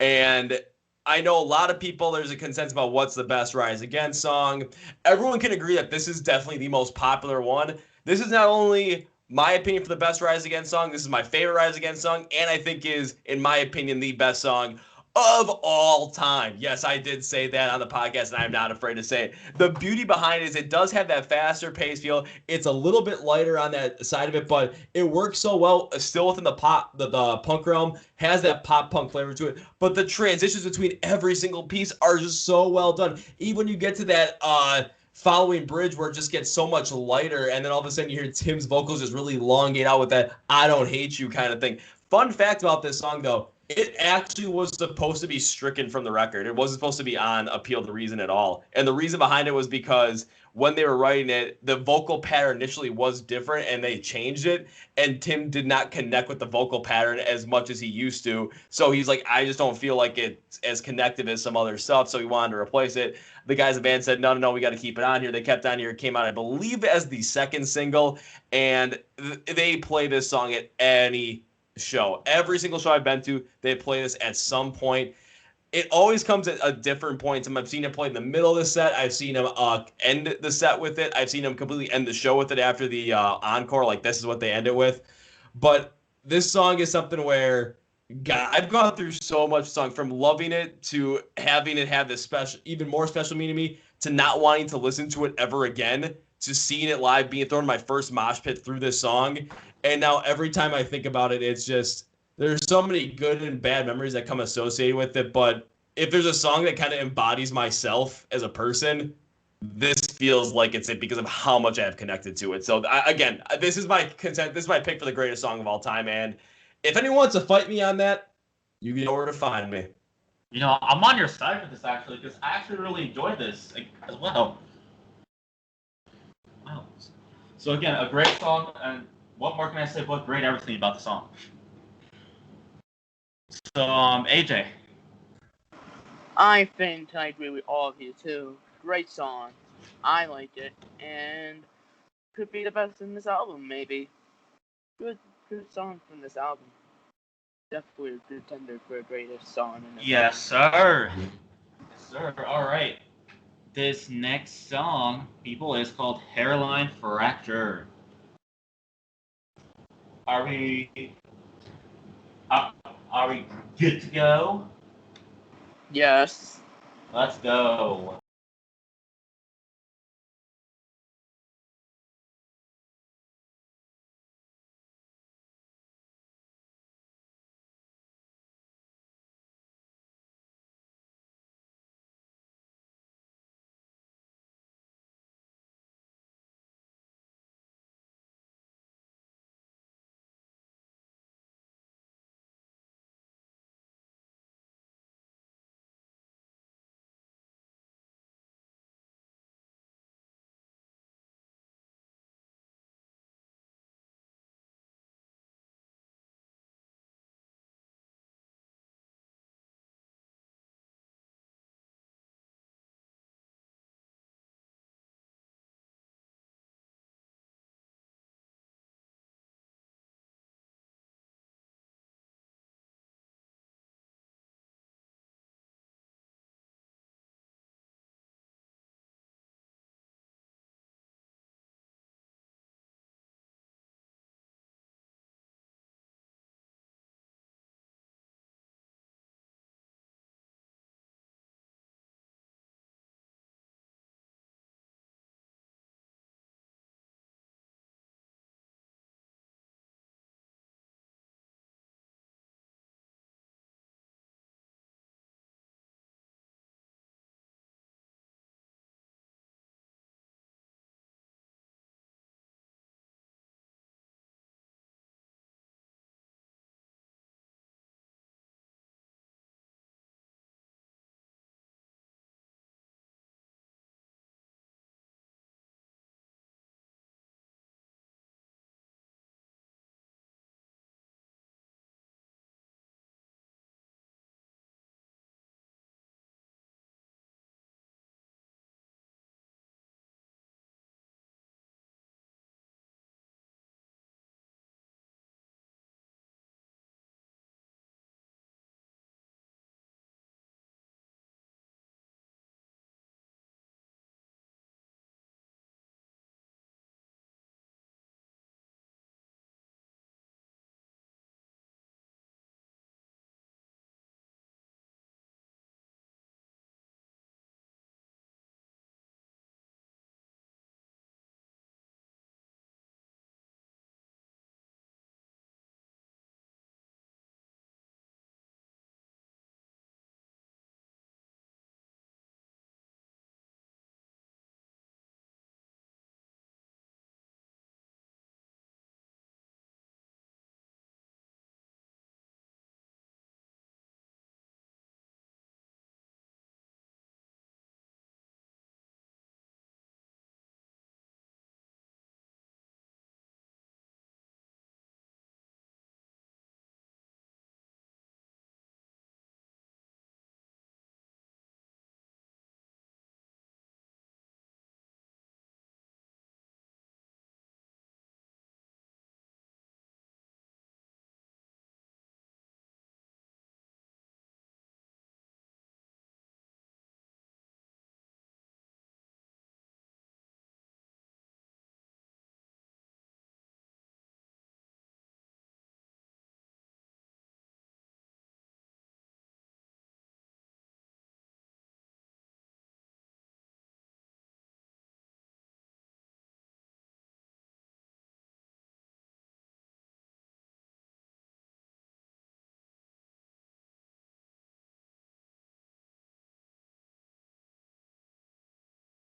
And I know a lot of people, there's a consensus about what's the best Rise Against song. Everyone can agree that this is definitely the most popular one. This is not only my opinion for the best Rise Against song, this is my favorite Rise Against song, and I think is, in my opinion, the best song of all time. Yes, I did say that on the podcast, and I'm not afraid to say it. The beauty behind it is it does have that faster pace feel. It's a little bit lighter on that side of it, but it works so well, still within the pop, the punk realm, has that pop punk flavor to it. But the transitions between every single piece are just so well done. Even when you get to that following bridge where it just gets so much lighter, and then all of a sudden you hear Tim's vocals just really elongate out with that "I don't hate you" kind of thing. Fun fact about this song, though, it actually was supposed to be stricken from the record. It wasn't supposed to be on Appeal to Reason at all. And the reason behind it was because when they were writing it, the vocal pattern initially was different and they changed it. And Tim did not connect with the vocal pattern as much as he used to. So he's like, I just don't feel like it's as connected as some other stuff. So he wanted to replace it. The guys in the band said, no, we got to keep it on here. They kept it on here. It came out, I believe, as the second single. And they play this song at any show. Every single show I've been to, they play this at some point. It always comes at a different point. I've seen him play in the middle of the set. I've seen him end the set with it. I've seen him completely end the show with it after the encore. Like, this is what they end it with. But this song is something where, God, I've gone through so much song, from loving it to having it have this special, even more special meaning to me, to not wanting to listen to it ever again, to seeing it live, being thrown in my first mosh pit through this song. And now every time I think about it, it's just, there's so many good and bad memories that come associated with it. But if there's a song that kind of embodies myself as a person, this feels like it's it because of how much I have connected to it. So again, this is my consent. This is my pick for the greatest song of all time. And if anyone wants to fight me on that, you know where to find me. You know, I'm on your side with this, actually, because I actually really enjoyed this as well. Wow. So again, a great song, and what more can I say but great everything about the song? So, AJ. I think I agree with all of you too. Great song. I liked it, and could be the best in this album, maybe. Good song from this album. Definitely a contender for a greatest song in this Yes, sir. Yes, sir. All right. This next song, people, is called Hairline Fracture. Are we good to go? Yes. Let's go.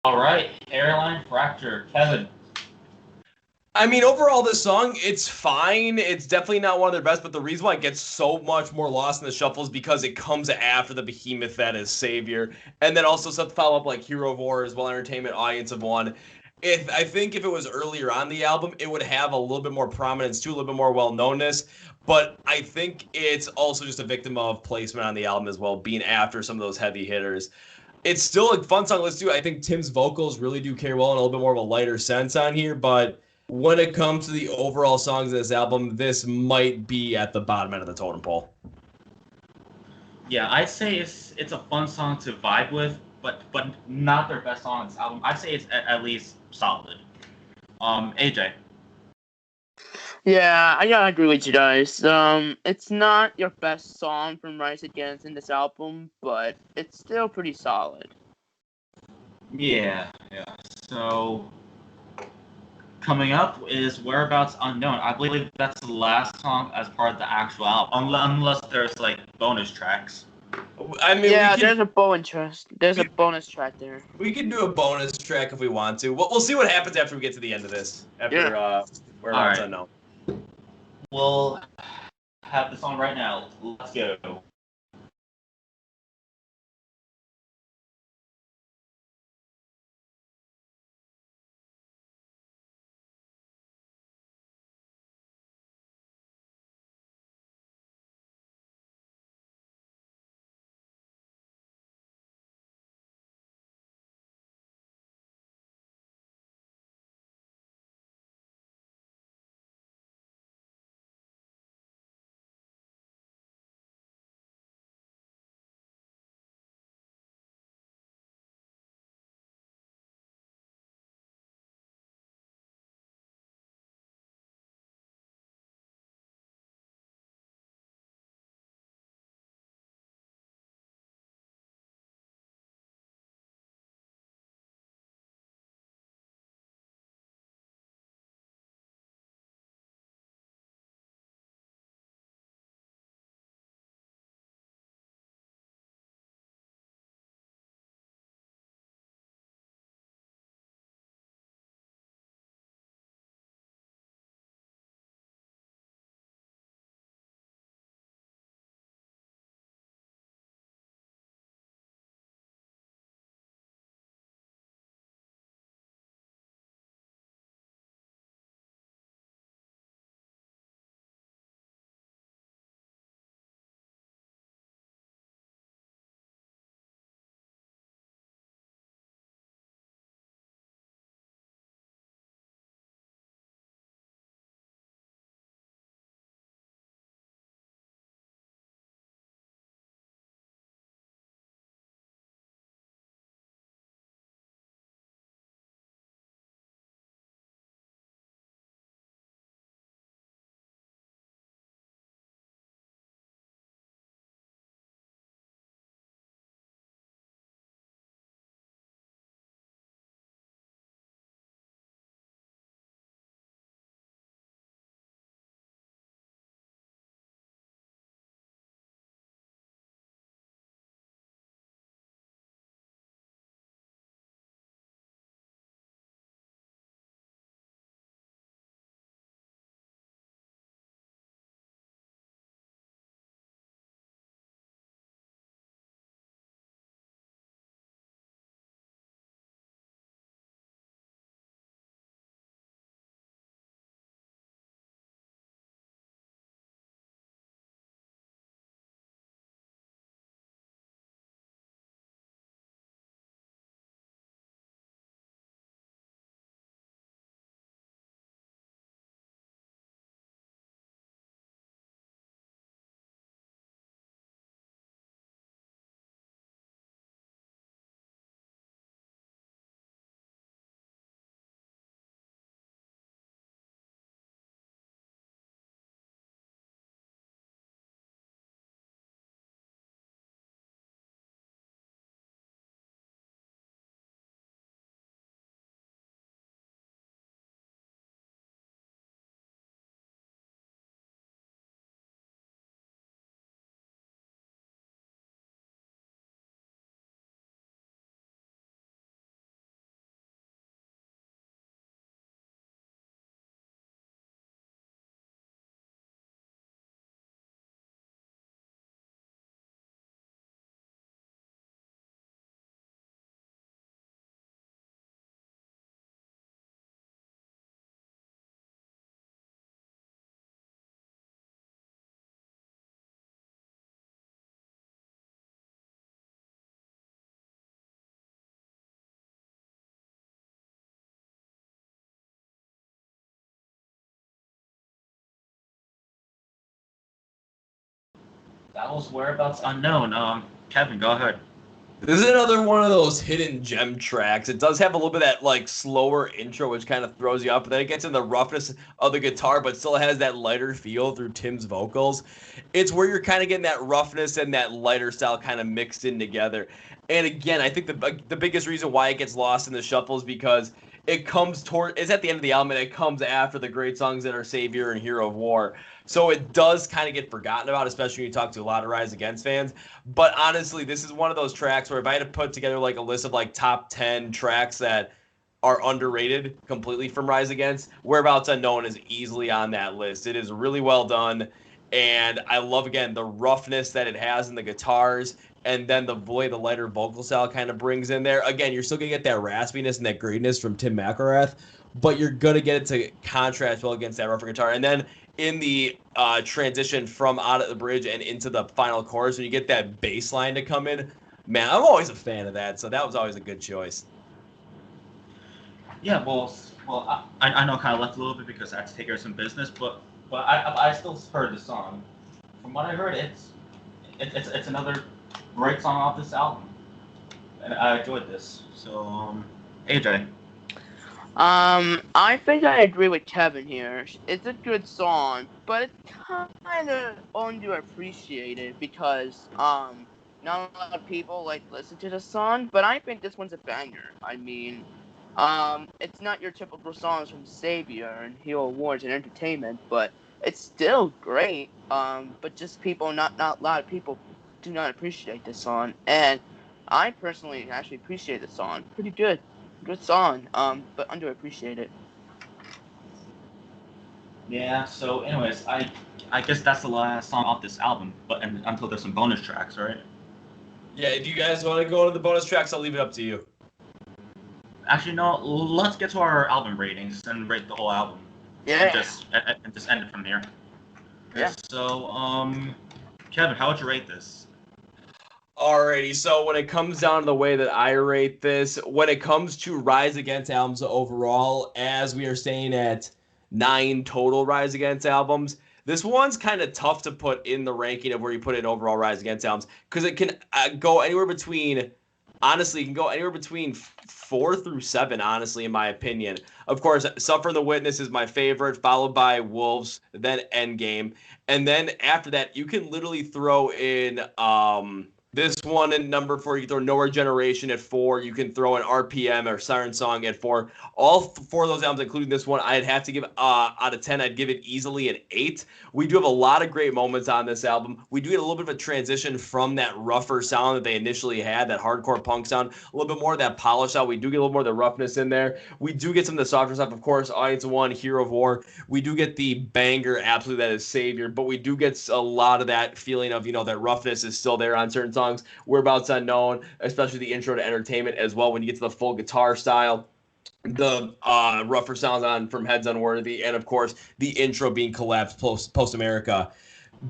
All right, Hairline Fracture, Kevin. I mean, overall, this song, it's fine. It's definitely not one of their best, but the reason why it gets so much more lost in the shuffle is because it comes after the behemoth that is Savior. And then also stuff to follow up like Hero of War as well, Entertainment, Audience of One. I think if it was earlier on the album, it would have a little bit more prominence too, a little bit more well-knownness. But I think it's also just a victim of placement on the album as well, being after some of those heavy hitters. It's still a fun song to listen to. I think Tim's vocals really do carry well in a little bit more of a lighter sense on here, but when it comes to the overall songs of this album, this might be at the bottom end of the totem pole. Yeah, I'd say it's a fun song to vibe with, but not their best song on this album. I'd say it's at least solid. AJ. Yeah, I gotta agree with you guys. It's not your best song from Rise Against in this album, but it's still pretty solid. Yeah. So coming up is Whereabouts Unknown. I believe that's the last song as part of the actual album, unless there's like bonus tracks. I mean, there's a bonus track. There's a bonus track there. We can do a bonus track if we want to. We'll see what happens after we get to the end of this. Whereabouts Unknown. We'll have the song right now. Let's go. That was Whereabouts Unknown. Kevin, go ahead. This is another one of those hidden gem tracks. It does have a little bit of that like slower intro, which kind of throws you up, but then it gets in the roughness of the guitar, but still has that lighter feel through Tim's vocals. It's where you're kind of getting that roughness and that lighter style kind of mixed in together. And again, I think the biggest reason why it gets lost in the shuffle is because it's at the end of the album, and it comes after the great songs that are Savior and Hero of War. So it does kind of get forgotten about, especially when you talk to a lot of Rise Against fans. But honestly, this is one of those tracks where if I had to put together like a list of like top 10 tracks that are underrated completely from Rise Against, Whereabouts Unknown is easily on that list. It is really well done. And I love, again, the roughness that it has in the guitars, and then the way the lighter vocal style kind of brings in there. Again, you're still going to get that raspiness and that grittiness from Tim McElrath, but you're going to get it to contrast well against that rougher guitar. And then in the transition from Out of the Bridge and into the final chorus, when you get that bass line to come in, man, I'm always a fan of that, so that was always a good choice. Yeah, well, I know I kind of left a little bit because I had to take care of some business, but I still heard the song. From what I heard, it's another great song off this album, and I enjoyed this. So, AJ. I think I agree with Kevin here. It's a good song, but it's kind of underappreciated because not a lot of people like listen to the song. But I think this one's a banger. I mean, it's not your typical songs from Savior and Hero Awards and Entertainment, but it's still great. But just not a lot of people do not appreciate this song, and I personally actually appreciate the song. Pretty good. Good song, but underappreciated. Yeah. So, anyways, I guess that's the last song off this album, until there's some bonus tracks, right? Yeah. Do you guys want to go into the bonus tracks? I'll leave it up to you. Actually, no. Let's get to our album ratings and rate the whole album. Yeah. And just end it from here. Yeah. So, Kevin, how would you rate this? Alrighty, so when it comes down to the way that I rate this, when it comes to Rise Against albums overall, as we are staying at 9 total Rise Against albums, this one's kind of tough to put in the ranking of where you put in overall Rise Against albums, because it can go anywhere between, honestly, it can go anywhere between 4 through 7, honestly, in my opinion. Of course, Suffer the Witness is my favorite, followed by Wolves, then Endgame, and then after that, you can literally throw in, this one in number 4, you can throw Nowhere Generation at 4. You can throw an RPM or Siren Song at 4. All 4 of those albums, including this one, I'd have to give, out of 10, I'd give it easily an 8. We do have a lot of great moments on this album. We do get a little bit of a transition from that rougher sound that they initially had, that hardcore punk sound, a little bit more of that polish out. We do get a little more of the roughness in there. We do get some of the softer stuff, of course, Audience One, Hero of War. We do get the banger, absolutely, that is Savior, but we do get a lot of that feeling of, that roughness is still there on certain songs. Whereabouts Unknown, especially the intro to Entertainment as well, when you get to the full guitar style, the rougher sounds on From Heads Unworthy, and of course the intro being Collapsed Post America.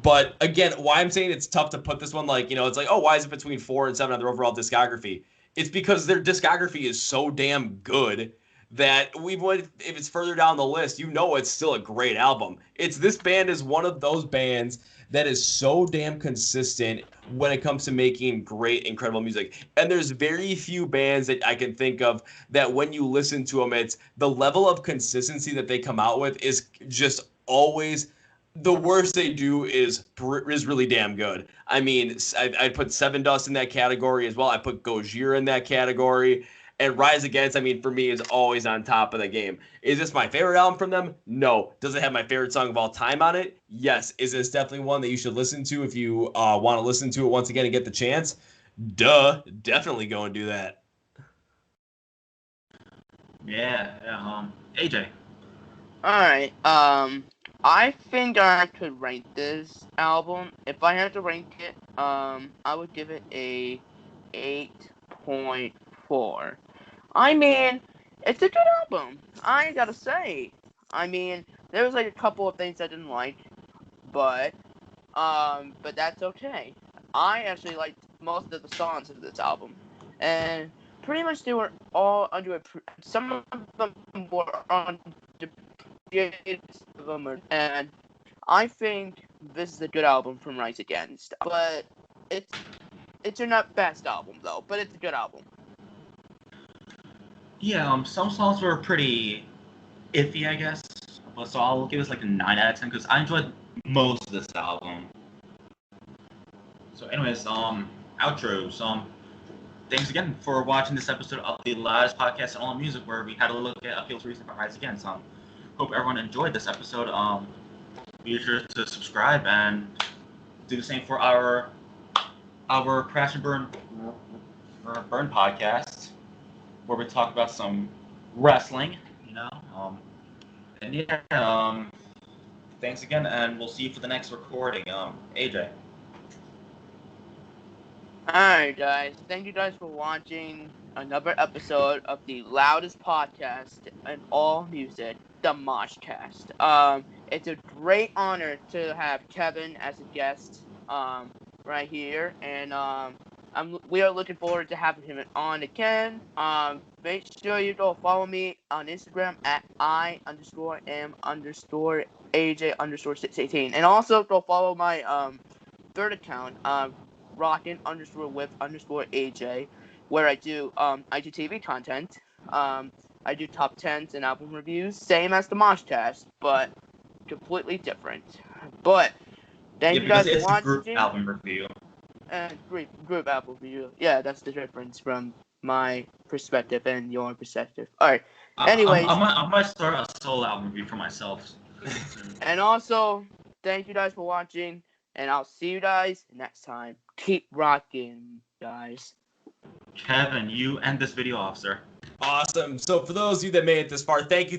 But again, why I'm saying it's tough to put this one, it's like, oh, why is it between 4 and 7 on their overall discography? It's because their discography is so damn good that if it's further down the list, it's still a great album. This band is one of those bands that is so damn consistent when it comes to making great, incredible music. And there's very few bands that I can think of that when you listen to them, it's the level of consistency that they come out with is just always the worst they do is really damn good. I mean, I put Seven Dust in that category as well. I put Gojira in that category. And Rise Against, for me, is always on top of the game. Is this my favorite album from them? No. Does it have my favorite song of all time on it? Yes. Is this definitely one that you should listen to if you want to listen to it once again and get the chance? Duh. Definitely go and do that. Yeah. AJ. Alright, I think I could rank this album. If I had to rank it, I would give it a 8.4. It's a good album. I gotta say. There was a couple of things I didn't like, but that's okay. I actually liked most of the songs of this album, and pretty much they were all some of them were on the and I think this is a good album from Rise Against. But it's your not best album though, but it's a good album. Yeah, some songs were pretty iffy, I guess. But so I'll give this like a 9 out of 10 because I enjoyed most of this album. So anyways, outros. Thanks again for watching this episode of the Loudest Podcast and All Music, where we had a look at Appeal to Reason by Rise Against. Hope everyone enjoyed this episode. Be sure to subscribe and do the same for our Crash and Burn podcast, where we talk about some wrestling, and yeah, thanks again, and we'll see you for the next recording. AJ. Alright, guys. Thank you guys for watching another episode of the Loudest Podcast and All Music, the MoshCast. It's a great honor to have Kevin as a guest, right here, and we are looking forward to having him on again. Make sure you go follow me on Instagram at I_am_AJ_618, and also go follow my third account, Rockin_with_AJ, where I do IGTV content. I do top 10s and album reviews, same as the MoshCast, but completely different. But thank you guys for watching. Group album review. Group album review. Yeah, that's the difference from my perspective and your perspective. All right. Anyways, I might start a solo album review for myself. And also, thank you guys for watching, and I'll see you guys next time. Keep rocking, guys. Kevin, you end this video off, sir. Awesome. So for those of you that made it this far, thank you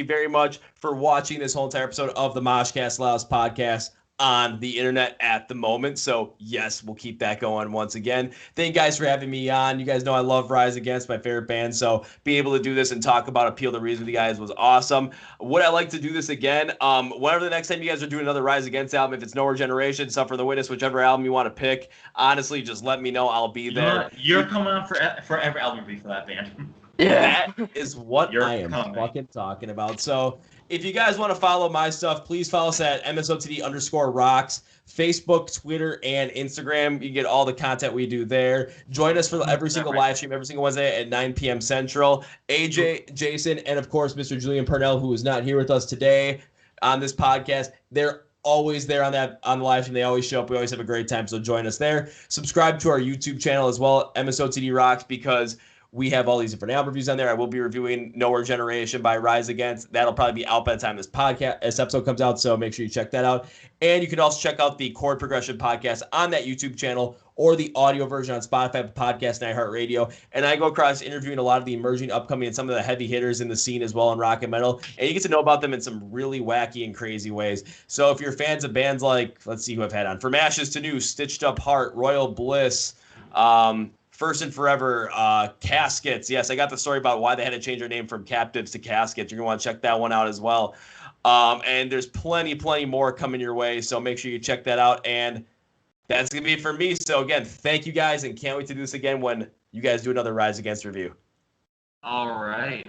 very much for watching this whole entire episode of the MoshCast Loudest Podcast on the internet at the moment. So yes, we'll keep that going once again. Thank you guys for having me on. You guys know I love Rise Against, my favorite band. So being able to do this and talk about Appeal to Reason with you guys was awesome. Would I like to do this again? Whenever the next time you guys are doing another Rise Against album, if it's Nowhere Generation, Suffer the Witness, whichever album you want to pick, honestly, just let me know. I'll be there. You're coming on for every album review for that band. Yeah, that is what I am coming. Fucking talking about. So if you guys want to follow my stuff, please follow us at MSOTD_rocks, Facebook, Twitter, and Instagram. You get all the content we do there. Join us for every single live stream, every single Wednesday at 9 p.m. Central. AJ, Jason, and of course, Mr. Julian Purnell, who is not here with us today on this podcast. They're always there on the live stream. They always show up. We always have a great time, so join us there. Subscribe to our YouTube channel as well, MSOTD Rocks, because we have all these different album reviews on there. I will be reviewing Nowhere Generation by Rise Against. That'll probably be out by the time this episode comes out, so make sure you check that out. And you can also check out the Chord Progression podcast on that YouTube channel, or the audio version on Spotify, Podcast, and iHeartRadio. And I go across interviewing a lot of the emerging, upcoming, and some of the heavy hitters in the scene as well in rock and metal. And you get to know about them in some really wacky and crazy ways. So if you're fans of bands like, let's see who I've had on, From Ashes to New, Stitched Up Heart, Royal Bliss, First and Forever, Caskets. Yes, I got the story about why they had to change their name from Captives to Caskets. You're going to want to check that one out as well. And there's plenty more coming your way, so make sure you check that out. And that's going to be it for me. So, again, thank you guys, and can't wait to do this again when you guys do another Rise Against review. All right.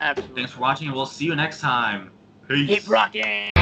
Absolutely. Thanks for watching, and we'll see you next time. Peace. Keep rocking.